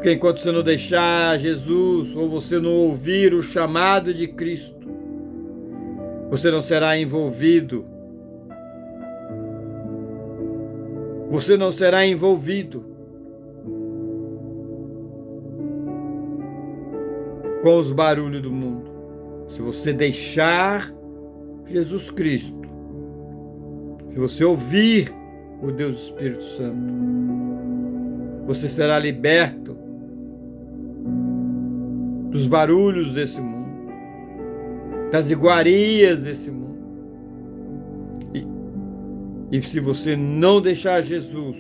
Porque enquanto você não deixar Jesus, ou você não ouvir o chamado de Cristo, você não será envolvido. Você não será envolvido com os barulhos do mundo. Se você deixar Jesus Cristo, se você ouvir o Deus Espírito Santo, você será liberto dos barulhos desse mundo, das iguarias desse mundo. E se você não deixar Jesus,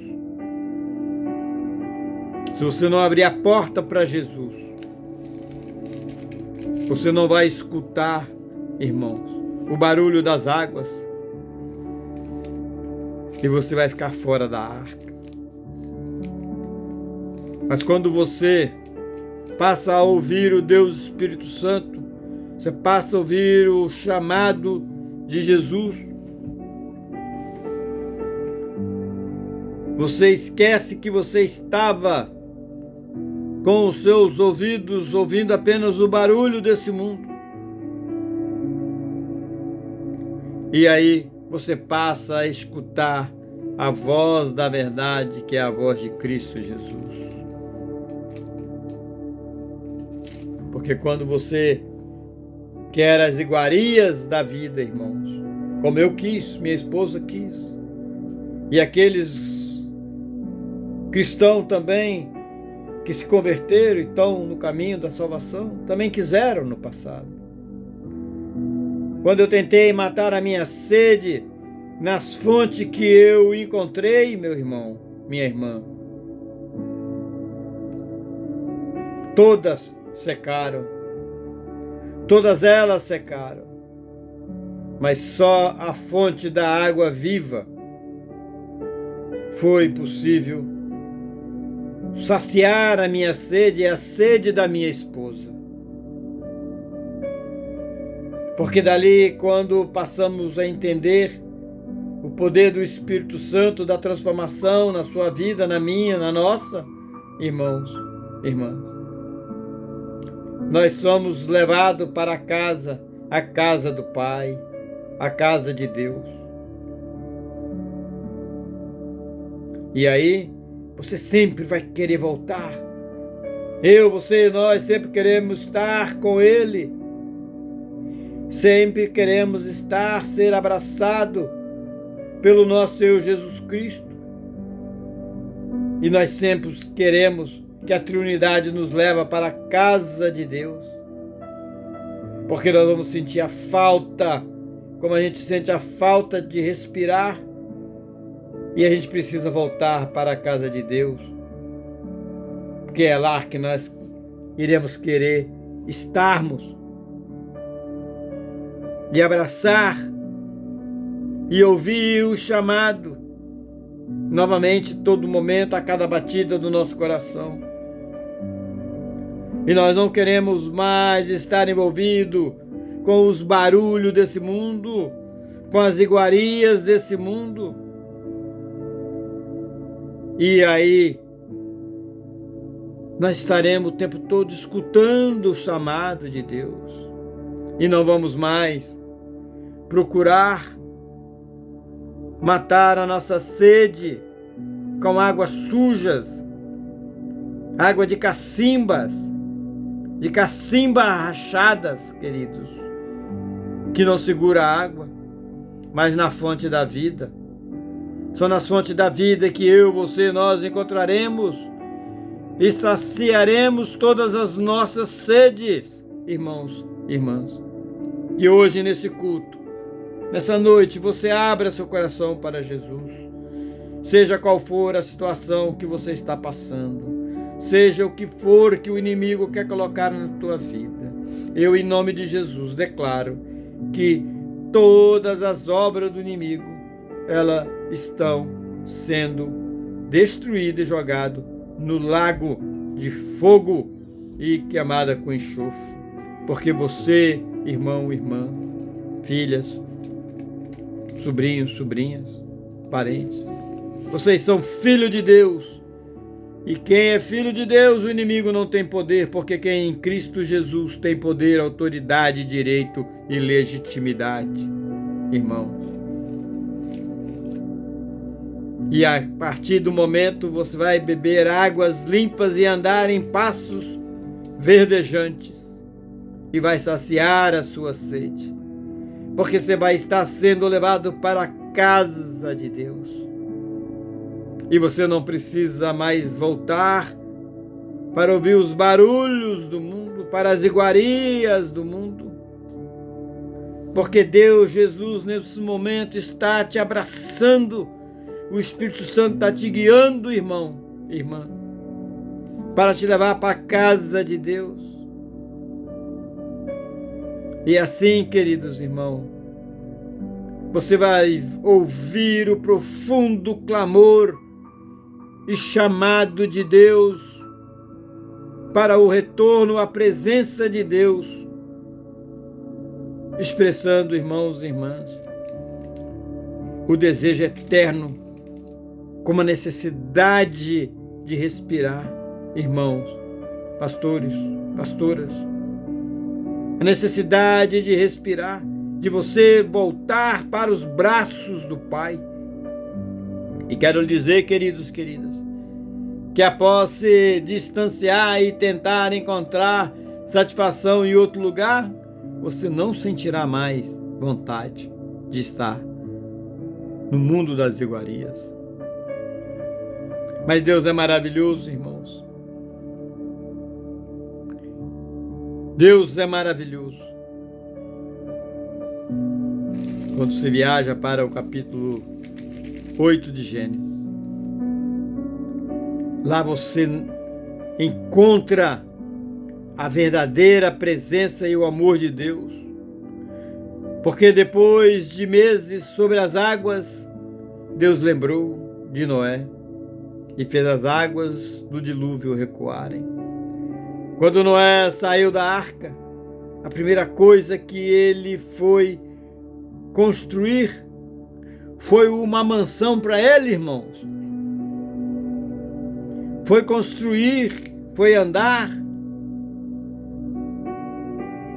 se você não abrir a porta para Jesus, você não vai escutar, irmãos, o barulho das águas, e você vai ficar fora da arca. Mas quando você passa a ouvir o Deus Espírito Santo, você passa a ouvir o chamado de Jesus, você esquece que você estava com os seus ouvidos ouvindo apenas o barulho desse mundo. E aí você passa a escutar a voz da verdade, que é a voz de Cristo Jesus. Porque quando você quer as iguarias da vida, irmãos, como eu quis, minha esposa quis, e aqueles cristãos também que se converteram e estão no caminho da salvação, também quiseram no passado. Quando eu tentei matar a minha sede nas fontes que eu encontrei, meu irmão, minha irmã, todas secaram, todas elas secaram, mas só a fonte da água viva foi possível saciar a minha sede e a sede da minha esposa. Porque dali, quando passamos a entender o poder do Espírito Santo, da transformação na sua vida, na minha, na nossa, irmãos, irmãs, nós somos levados para a casa do Pai, a casa de Deus. E aí, você sempre vai querer voltar. Eu, você e nós sempre queremos estar com Ele. Sempre queremos ser abraçado pelo nosso Senhor Jesus Cristo. E nós sempre queremos que a Trindade nos leve para a casa de Deus. Porque nós vamos sentir a falta, como a gente sente a falta de respirar. E a gente precisa voltar para a casa de Deus, porque é lá que nós iremos querer estarmos, e abraçar, e ouvir o chamado, novamente, todo momento, a cada batida do nosso coração. E nós não queremos mais estar envolvidos com os barulhos desse mundo, com as iguarias desse mundo. E aí, nós estaremos o tempo todo escutando o chamado de Deus. E não vamos mais procurar matar a nossa sede com águas sujas, água de cacimbas rachadas, queridos, que não segura a água, mas na fonte da vida. Só na fonte da vida que eu, você, nós encontraremos e saciaremos todas as nossas sedes, irmãos e irmãs. Que hoje, nesse culto, nessa noite, você abra seu coração para Jesus. Seja qual for a situação que você está passando, seja o que for que o inimigo quer colocar na tua vida, eu, em nome de Jesus, declaro que todas as obras do inimigo, elas estão sendo destruídas e jogadas no lago de fogo e queimada com enxofre. Porque você, irmão, irmã, filhas, sobrinhos, sobrinhas, parentes, vocês são filhos de Deus E quem é filho de Deus, o inimigo não tem poder, porque quem em Cristo Jesus tem poder, autoridade, direito e legitimidade, irmãos. E a partir do momento você vai beber águas limpas e andar em passos verdejantes e vai saciar a sua sede, porque você vai estar sendo levado para a casa de Deus. E você não precisa mais voltar para ouvir os barulhos do mundo, para as iguarias do mundo. Porque Deus, Jesus, nesse momento está te abraçando. O Espírito Santo está te guiando, irmão, irmã, para te levar para a casa de Deus. E assim, queridos irmãos, você vai ouvir o profundo clamor e chamado de Deus para o retorno à presença de Deus, expressando, irmãos e irmãs, o desejo eterno, como a necessidade de respirar, irmãos, pastores, pastoras, a necessidade de respirar, de você voltar para os braços do Pai. E quero dizer, queridos, queridas, que após se distanciar e tentar encontrar satisfação em outro lugar, você não sentirá mais vontade de estar no mundo das iguarias. Mas Deus é maravilhoso, irmãos. Deus é maravilhoso. Quando se viaja para o capítulo 8 de Gênesis, lá você encontra a verdadeira presença e o amor de Deus. Porque depois de meses sobre as águas, Deus lembrou de Noé e fez as águas do dilúvio recuarem. Quando Noé saiu da arca, a primeira coisa que ele foi construir foi uma mansão para ele, irmãos. Foi construir, foi andar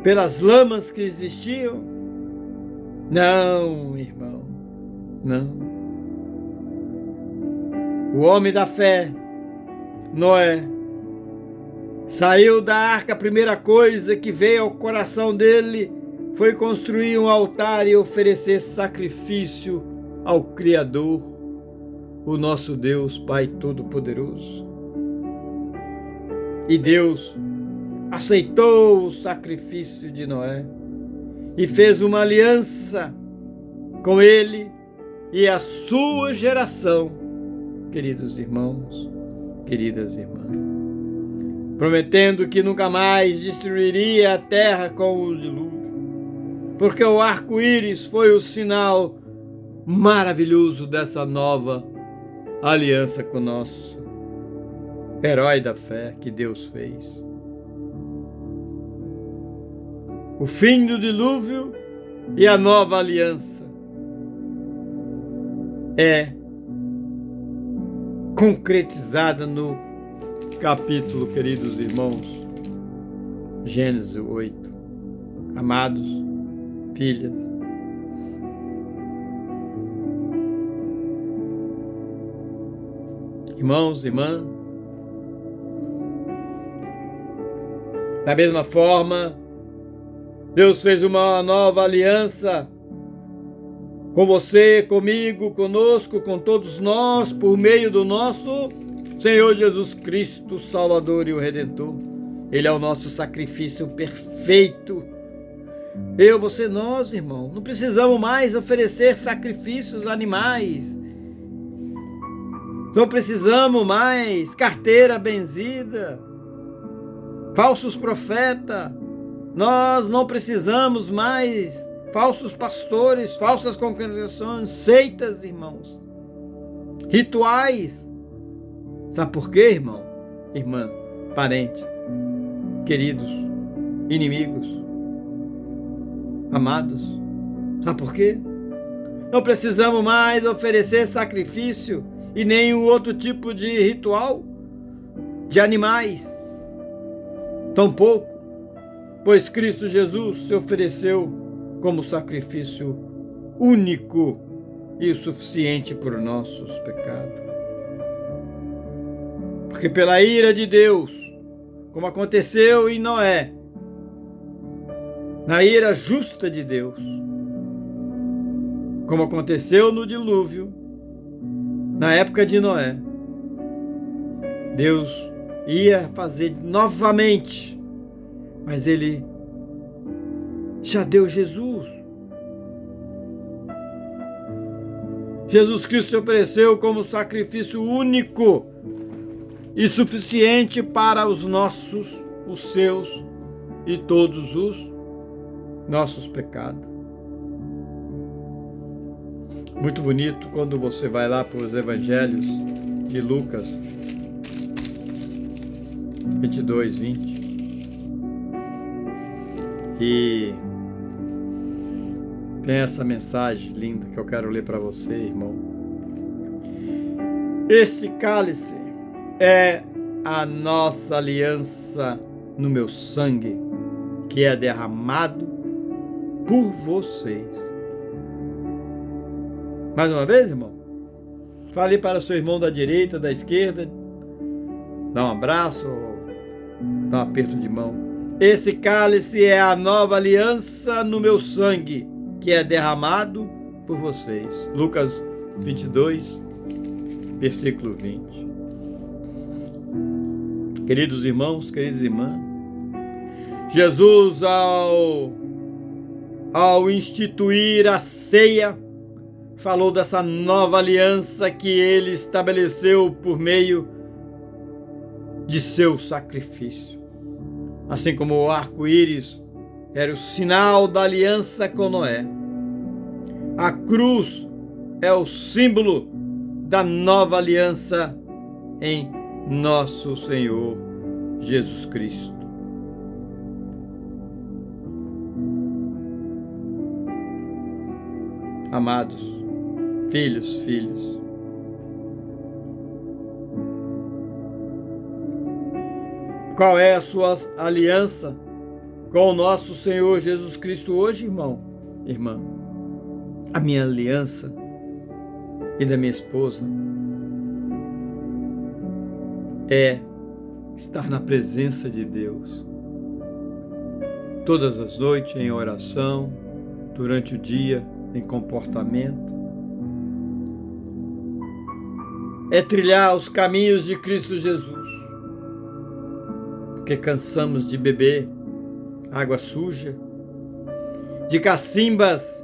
pelas lamas que existiam. Não, irmão, não. O homem da fé, Noé, saiu da arca, a primeira coisa que veio ao coração dele foi construir um altar e oferecer sacrifício ao Criador, o nosso Deus, Pai Todo-Poderoso. E Deus aceitou o sacrifício de Noé e fez uma aliança com ele e a sua geração, queridos irmãos, queridas irmãs, prometendo que nunca mais destruiria a terra com o dilúvio, porque o arco-íris foi o sinal maravilhoso dessa nova aliança com o nosso herói da fé que Deus fez. O fim do dilúvio e a nova aliança é concretizada no capítulo, queridos irmãos, Gênesis 8. Amados, filhas, irmãos, irmãs, da mesma forma, Deus fez uma nova aliança com você, comigo, conosco, com todos nós, por meio do nosso Senhor Jesus Cristo, Salvador e o Redentor. Ele é o nosso sacrifício perfeito. Eu, você, nós, irmão, não precisamos mais oferecer sacrifícios animais. Não precisamos mais carteira benzida, falsos profetas. Nós não precisamos mais falsos pastores, falsas congregações, seitas, irmãos, rituais. Sabe por quê, irmão, irmã, parente, queridos, inimigos, amados? Sabe por quê? Não precisamos mais oferecer sacrifício e nenhum outro tipo de ritual, de animais, tampouco, pois Cristo Jesus se ofereceu como sacrifício único e o suficiente por nossos pecados. Porque pela ira de Deus, como aconteceu em Noé, na ira justa de Deus, como aconteceu no dilúvio, na época de Noé, Deus ia fazer novamente, mas Ele já deu Jesus. Jesus Cristo se ofereceu como sacrifício único e suficiente para os seus e todos os nossos pecados. Muito bonito quando você vai lá para os evangelhos de Lucas 22, 20. E tem essa mensagem linda que eu quero ler para você, irmão. Este cálice é a nossa aliança no meu sangue, que é derramado por vocês. Mais uma vez, irmão? Fale para o seu irmão da direita, da esquerda, dá um abraço, dá um aperto de mão. Esse cálice é a nova aliança no meu sangue, que é derramado por vocês. Lucas 22, versículo 20. Queridos irmãos, queridas irmãs, Jesus, ao instituir a ceia, falou dessa nova aliança que Ele estabeleceu por meio de seu sacrifício. Assim como o arco-íris era o sinal da aliança com Noé, a cruz é o símbolo da nova aliança em nosso Senhor Jesus Cristo. Amados, filhos, qual é a sua aliança com o nosso Senhor Jesus Cristo hoje, irmão, irmã? A minha aliança e da minha esposa é estar na presença de Deus todas as noites em oração, durante o dia em comportamento. É trilhar os caminhos de Cristo Jesus, porque cansamos de beber água suja, de cacimbas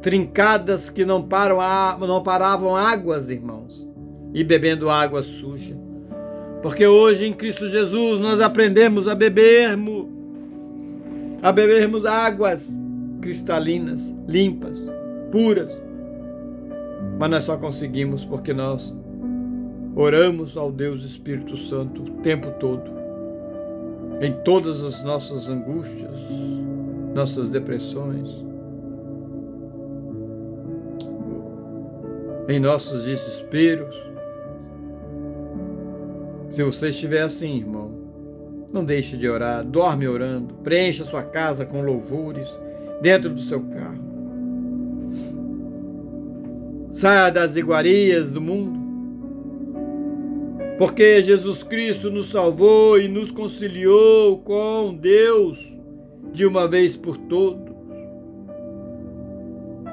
trincadas que não paravam águas, irmãos, e bebendo água suja. Porque hoje em Cristo Jesus nós aprendemos a bebermos águas cristalinas, limpas, puras. Mas nós só conseguimos porque nós oramos ao Deus Espírito Santo o tempo todo, em todas as nossas angústias, nossas depressões, em nossos desesperos. Se você estiver assim, irmão, não deixe de orar, dorme orando, preencha sua casa com louvores dentro do seu carro. Saia das iguarias do mundo, porque Jesus Cristo nos salvou e nos conciliou com Deus de uma vez por todas.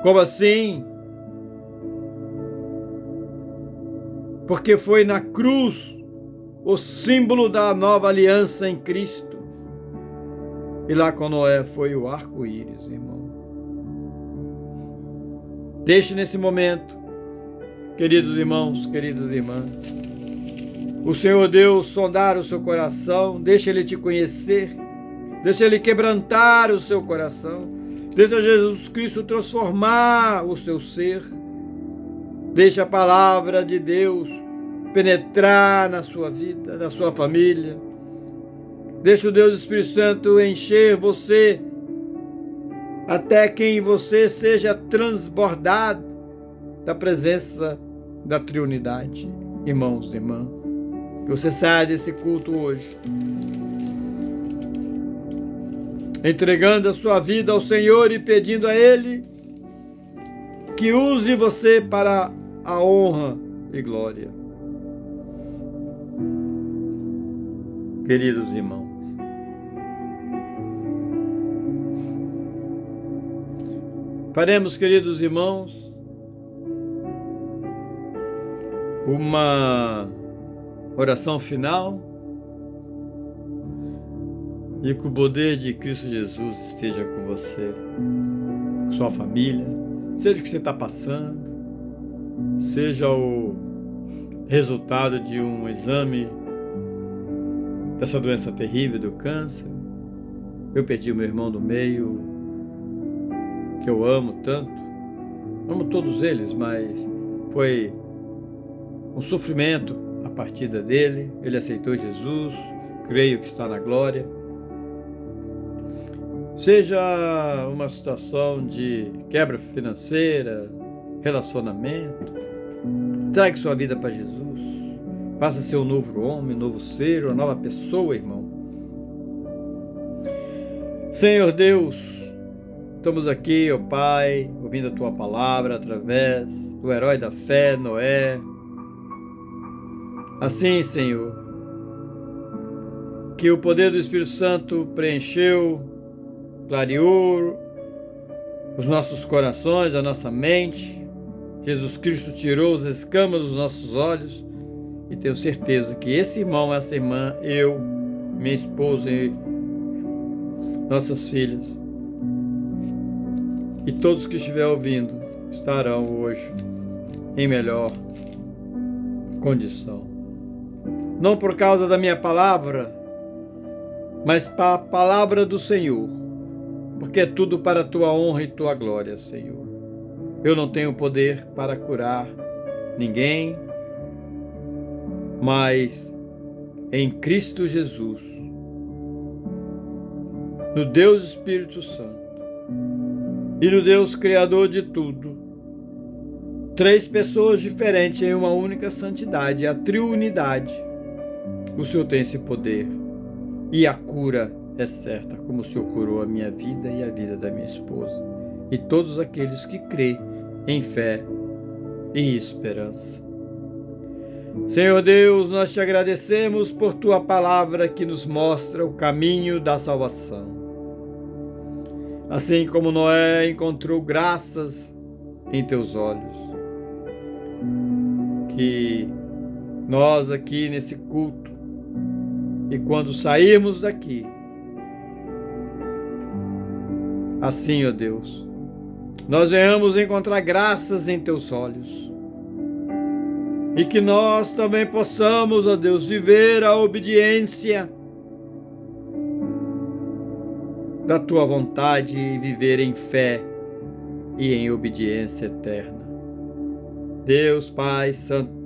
Como assim? Porque foi na cruz o símbolo da nova aliança em Cristo. E lá com Noé foi o arco-íris, irmão. Deixe nesse momento, queridos irmãos, queridas irmãs, o Senhor Deus sondar o seu coração, deixa Ele te conhecer, deixa Ele quebrantar o seu coração, deixa Jesus Cristo transformar o seu ser, deixa a palavra de Deus penetrar na sua vida, na sua família. Deixa o Deus Espírito Santo encher você até que em você seja transbordado da presença da Trindade. Irmãos e irmãs, Que você saia desse culto hoje entregando a sua vida ao Senhor e pedindo a Ele que use você para a honra e glória. Queridos irmãos, faremos, queridos irmãos, uma oração final e que o poder de Cristo Jesus esteja com você, com sua família, seja o que você está passando, seja o resultado de um exame dessa doença terrível do câncer. Eu perdi o meu irmão do meio, que eu amo tanto, amo todos eles, mas foi um sofrimento a partida dele. Ele aceitou Jesus, creio que está na glória. Seja uma situação de quebra financeira, relacionamento, traga sua vida para Jesus. Passa a ser um novo homem, um novo ser, uma nova pessoa, irmão. Senhor Deus, estamos aqui, ó Pai, ouvindo a Tua palavra através do herói da fé, Noé. Assim, Senhor, que o poder do Espírito Santo preencheu, clareou os nossos corações, a nossa mente. Jesus Cristo tirou as escamas dos nossos olhos e tenho certeza que esse irmão, essa irmã, eu, minha esposa e nossas filhas e todos que estiverem ouvindo estarão hoje em melhor condição. Não por causa da minha palavra, mas para a palavra do Senhor. Porque é tudo para a Tua honra e Tua glória, Senhor. Eu não tenho poder para curar ninguém, mas em Cristo Jesus, no Deus Espírito Santo e no Deus Criador de tudo, três pessoas diferentes em uma única santidade, a triunidade, o Senhor tem esse poder e a cura é certa, como o Senhor curou a minha vida e a vida da minha esposa e todos aqueles que creem em fé e esperança. Senhor Deus, nós te agradecemos por Tua palavra que nos mostra o caminho da salvação. Assim como Noé encontrou graças em Teus olhos, que nós aqui nesse culto e quando sairmos daqui, assim, ó Deus, nós venhamos encontrar graças em Teus olhos e que nós também possamos, ó Deus, viver a obediência da Tua vontade e viver em fé e em obediência eterna. Deus Pai Santo,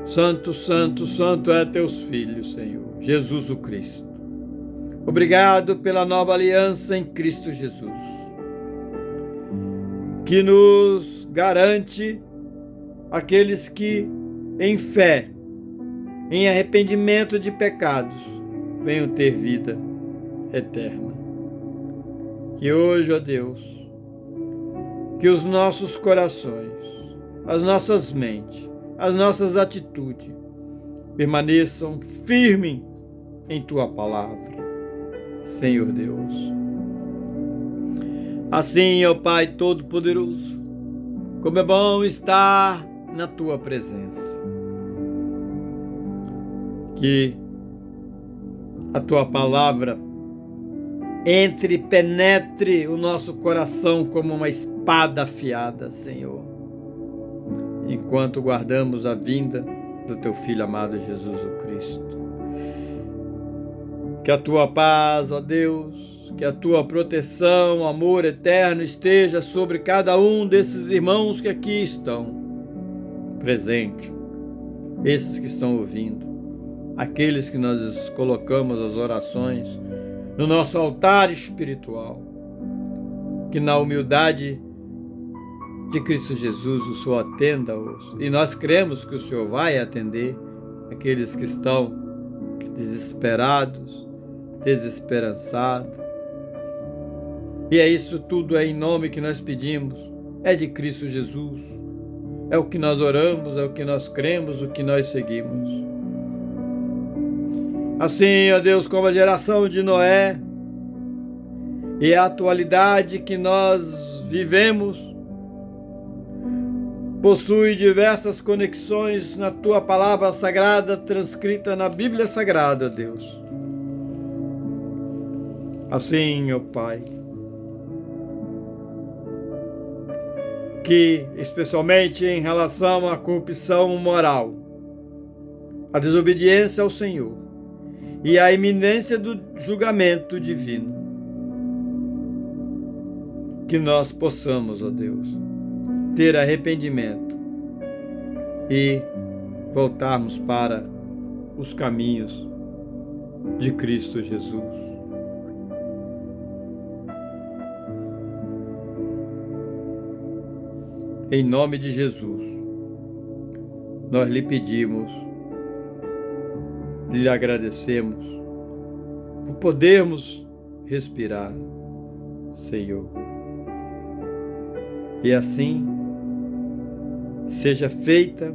Santo, Santo, Santo é Teus filhos, Senhor, Jesus o Cristo. Obrigado pela nova aliança em Cristo Jesus, que nos garante aqueles que, em fé, em arrependimento de pecados, venham ter vida eterna. Que hoje, ó Deus, que os nossos corações, as nossas mentes, as nossas atitudes permaneçam firmes em Tua palavra, Senhor Deus. Assim, ó Pai Todo-Poderoso, como é bom estar na Tua presença. Que a Tua palavra penetre o nosso coração como uma espada afiada, Senhor, enquanto guardamos a vinda do Teu Filho amado Jesus o Cristo. Que a Tua paz, ó Deus, que a Tua proteção, amor eterno esteja sobre cada um desses irmãos que aqui estão presentes, esses que estão ouvindo, aqueles que nós colocamos as orações no nosso altar espiritual, que na humildade de Cristo Jesus, o Senhor atenda-os. E nós cremos que o Senhor vai atender aqueles que estão desesperados, desesperançados. E é isso tudo, é em nome que nós pedimos, é de Cristo Jesus. É o que nós oramos, é o que nós cremos, o que nós seguimos. Assim, ó Deus, como a geração de Noé e a atualidade que nós vivemos, possui diversas conexões na Tua Palavra Sagrada, transcrita na Bíblia Sagrada, Deus. Assim, ó Pai, que, especialmente em relação à corrupção moral, a desobediência ao Senhor e a iminência do julgamento divino, que nós possamos, ó Deus, ter arrependimento e voltarmos para os caminhos de Cristo Jesus. Em nome de Jesus, nós lhe pedimos, lhe agradecemos por podermos respirar, Senhor. E assim seja feita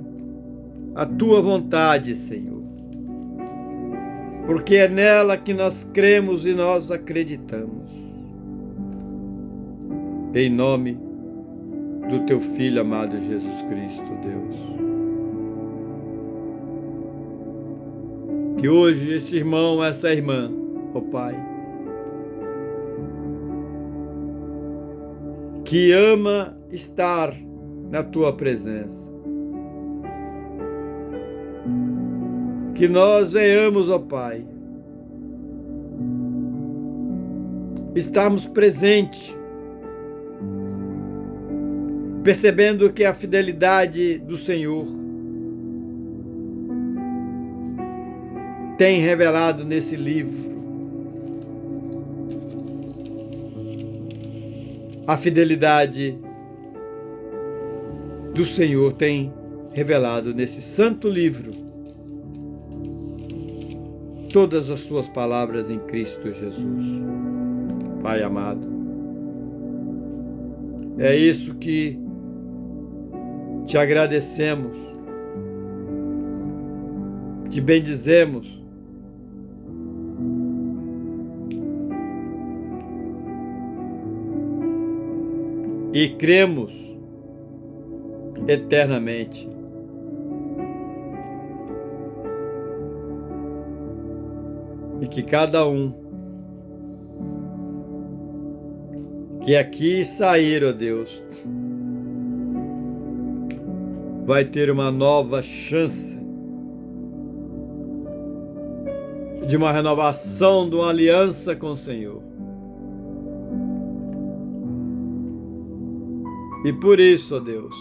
a Tua vontade, Senhor, porque é nela que nós cremos e nós acreditamos. Em nome do Teu Filho amado Jesus Cristo, Deus. Que hoje esse irmão, essa irmã, ó Pai, que ama estar na Tua presença, que nós venhamos, ó Pai, estarmos presentes, percebendo que a fidelidade do Senhor tem revelado nesse livro. A fidelidade do Senhor tem revelado nesse santo livro todas as suas palavras em Cristo Jesus. Pai amado, é isso que te agradecemos, te bendizemos e cremos eternamente. E que cada um que aqui sair, ó Deus, vai ter uma nova chance de uma renovação, de uma aliança com o Senhor. E por isso, ó Deus,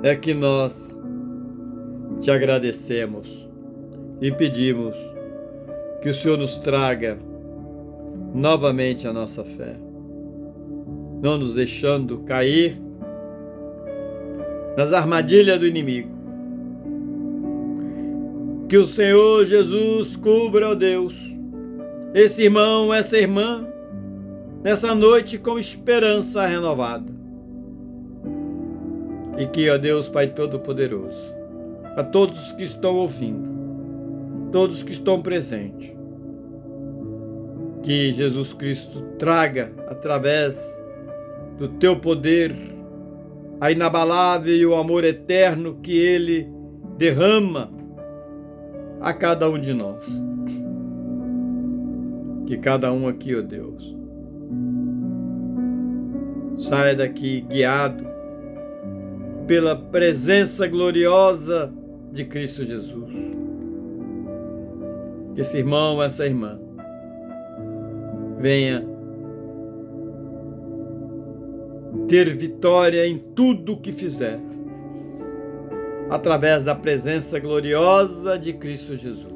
é que nós te agradecemos e pedimos que o Senhor nos traga novamente a nossa fé, não nos deixando cair nas armadilhas do inimigo. Que o Senhor Jesus cubra, ó Deus, esse irmão, essa irmã, nessa noite com esperança renovada. E que, ó Deus Pai Todo-Poderoso, a todos que estão ouvindo, todos que estão presentes, que Jesus Cristo traga, através do Teu poder, a inabalável e o amor eterno que Ele derrama a cada um de nós. Que cada um aqui, ó Deus, saia daqui guiado pela presença gloriosa de Cristo Jesus. Que esse irmão, essa irmã, venha ter vitória em tudo o que fizer, através da presença gloriosa de Cristo Jesus.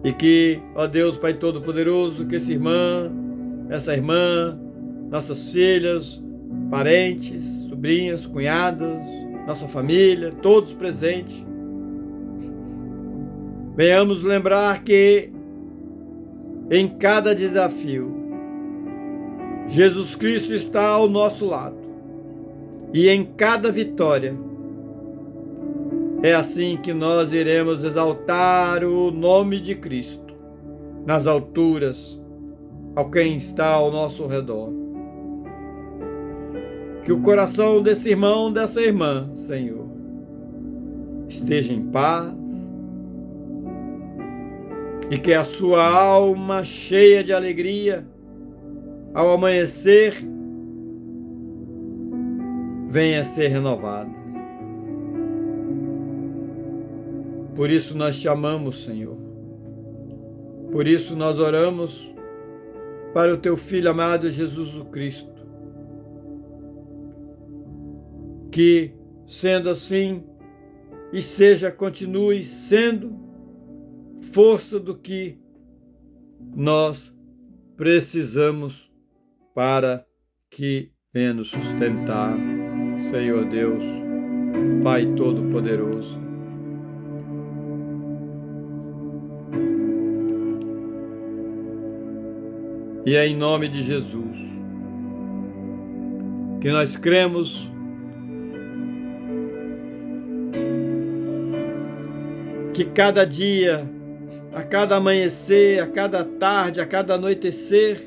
E que, ó Deus Pai Todo-Poderoso, que esse irmão, essa irmã, nossas filhas, parentes, sobrinhas, cunhadas, nossa família, todos presentes. Venhamos lembrar que em cada desafio, Jesus Cristo está ao nosso lado. E em cada vitória, é assim que nós iremos exaltar o nome de Cristo nas alturas, ao quem está ao nosso redor. Que o coração desse irmão, dessa irmã, Senhor, esteja em paz e que a sua alma cheia de alegria, ao amanhecer, venha a ser renovada. Por isso nós te amamos, Senhor. Por isso nós oramos para o teu Filho amado Jesus Cristo. Que, sendo assim, e continue sendo força do que nós precisamos para que venha nos sustentar, Senhor Deus, Pai Todo-Poderoso. E é em nome de Jesus que nós cremos que cada dia, a cada amanhecer, a cada tarde, a cada anoitecer,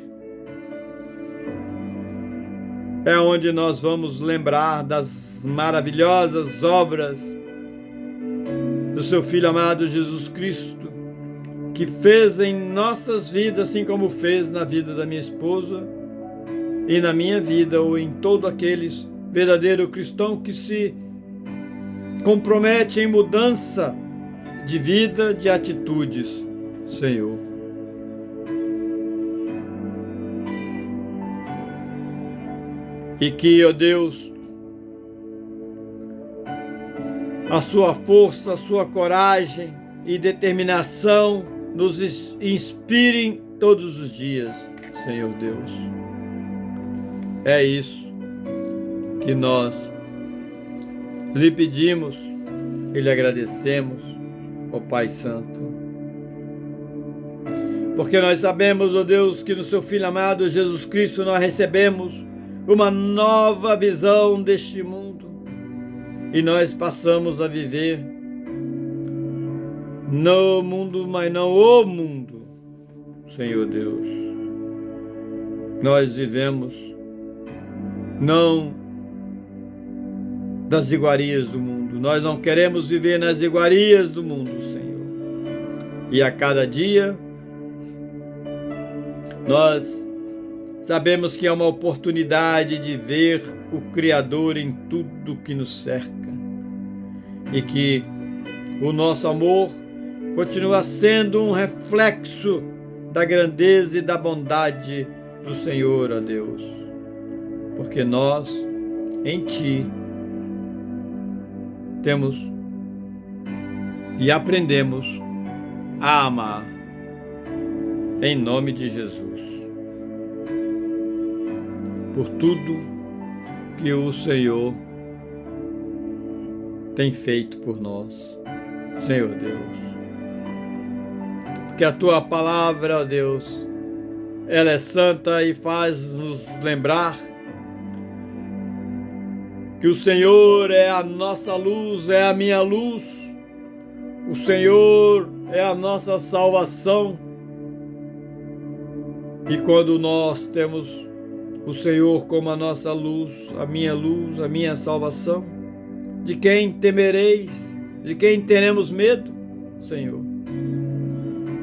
é onde nós vamos lembrar das maravilhosas obras do seu Filho amado Jesus Cristo, que fez em nossas vidas, assim como fez na vida da minha esposa e na minha vida, ou em todos aqueles verdadeiros cristãos que se comprometem em mudança de vida, de atitudes, Senhor. E que, ó Deus, a sua força, a sua coragem e determinação nos inspirem todos os dias, Senhor Deus. É isso que nós lhe pedimos e lhe agradecemos, ó Pai Santo. Porque nós sabemos, ó Deus, que no seu Filho amado Jesus Cristo nós recebemos uma nova visão deste mundo e nós passamos a viver no mundo, mas não o mundo, Senhor Deus. Nós vivemos não das iguarias do mundo, nós não queremos viver nas iguarias do mundo, Senhor. E a cada dia nós sabemos que é uma oportunidade de ver o Criador em tudo que nos cerca e que o nosso amor continua sendo um reflexo da grandeza e da bondade do Senhor, ó Deus, porque nós, em Ti, temos e aprendemos a amar, em nome de Jesus, por tudo que o Senhor tem feito por nós, Senhor Deus. Porque a Tua palavra, ó Deus, ela é santa e faz-nos lembrar que o Senhor é a nossa luz, é a minha luz, o Senhor é a nossa salvação. E quando nós temos o Senhor como a nossa luz, a minha salvação, de quem temereis? De quem teremos medo, Senhor?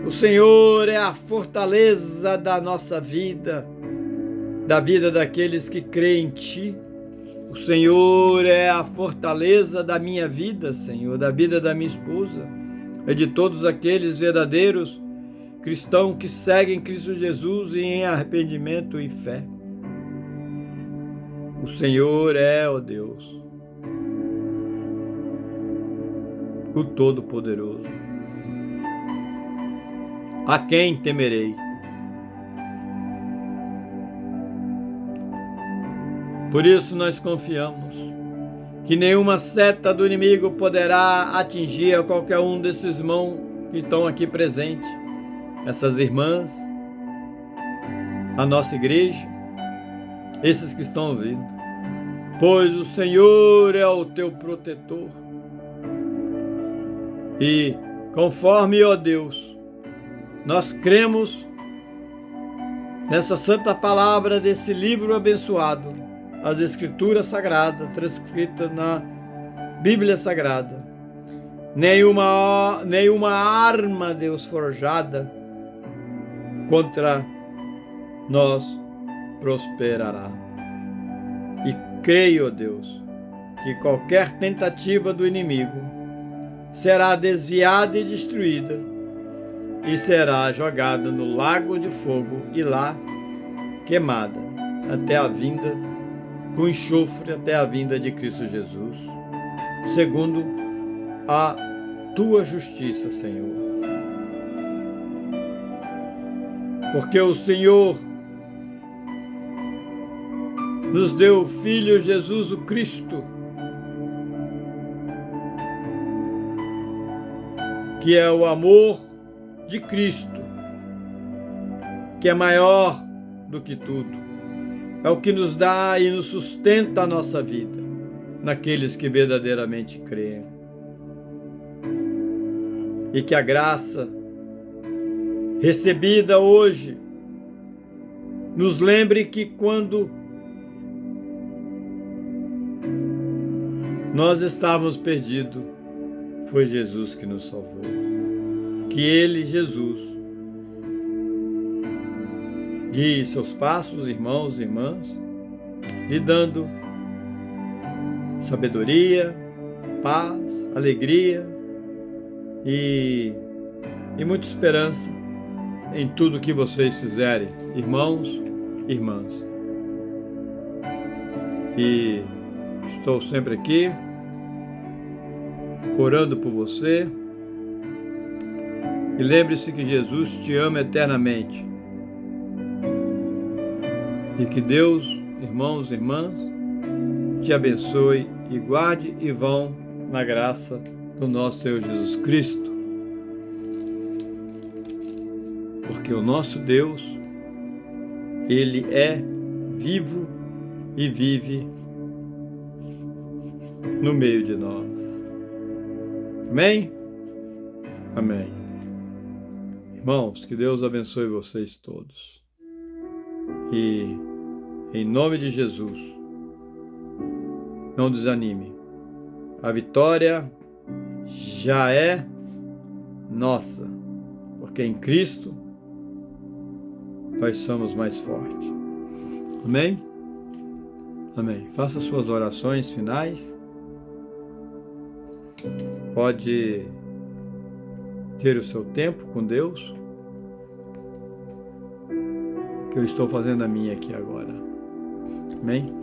O Senhor é a fortaleza da nossa vida, da vida daqueles que creem em Ti. O Senhor é a fortaleza da minha vida, Senhor, da vida da minha esposa, e de todos aqueles verdadeiros cristãos que seguem Cristo Jesus em arrependimento e fé. O Senhor é, ó Deus, o Todo-Poderoso. A quem temerei? Por isso nós confiamos que nenhuma seta do inimigo poderá atingir a qualquer um desses irmãos que estão aqui presentes, essas irmãs, a nossa igreja, esses que estão ouvindo, pois o Senhor é o teu protetor. E conforme, ó Deus, nós cremos nessa santa palavra desse livro abençoado, as Escrituras Sagradas, transcritas na Bíblia Sagrada. Nenhuma arma, Deus, forjada contra nós prosperará. E creio, Deus, que qualquer tentativa do inimigo será desviada e destruída e será jogada no lago de fogo e lá queimada até a vinda, com enxofre até a vinda de Cristo Jesus, segundo a tua justiça, Senhor. Porque o Senhor nos deu o Filho Jesus o Cristo, que é o amor de Cristo, que é maior do que tudo. É o que nos dá e nos sustenta a nossa vida, naqueles que verdadeiramente creem. E que a graça recebida hoje nos lembre que quando nós estávamos perdidos, foi Jesus que nos salvou. Que Ele, Jesus, guie seus passos, irmãos e irmãs, lhe dando sabedoria, paz, alegria e muita esperança em tudo que vocês fizerem, irmãos e irmãs. E estou sempre aqui, orando por você. E lembre-se que Jesus te ama eternamente. E que Deus, irmãos e irmãs, te abençoe e guarde e vão na graça do nosso Senhor Jesus Cristo. Porque o nosso Deus, Ele é vivo e vive no meio de nós. Amém? Amém. Irmãos, que Deus abençoe vocês todos. E, em nome de Jesus, não desanime. A vitória já é nossa, porque em Cristo nós somos mais fortes. Amém? Amém. Faça suas orações finais. Pode ter o seu tempo com Deus, que eu estou fazendo a minha aqui agora. Amém?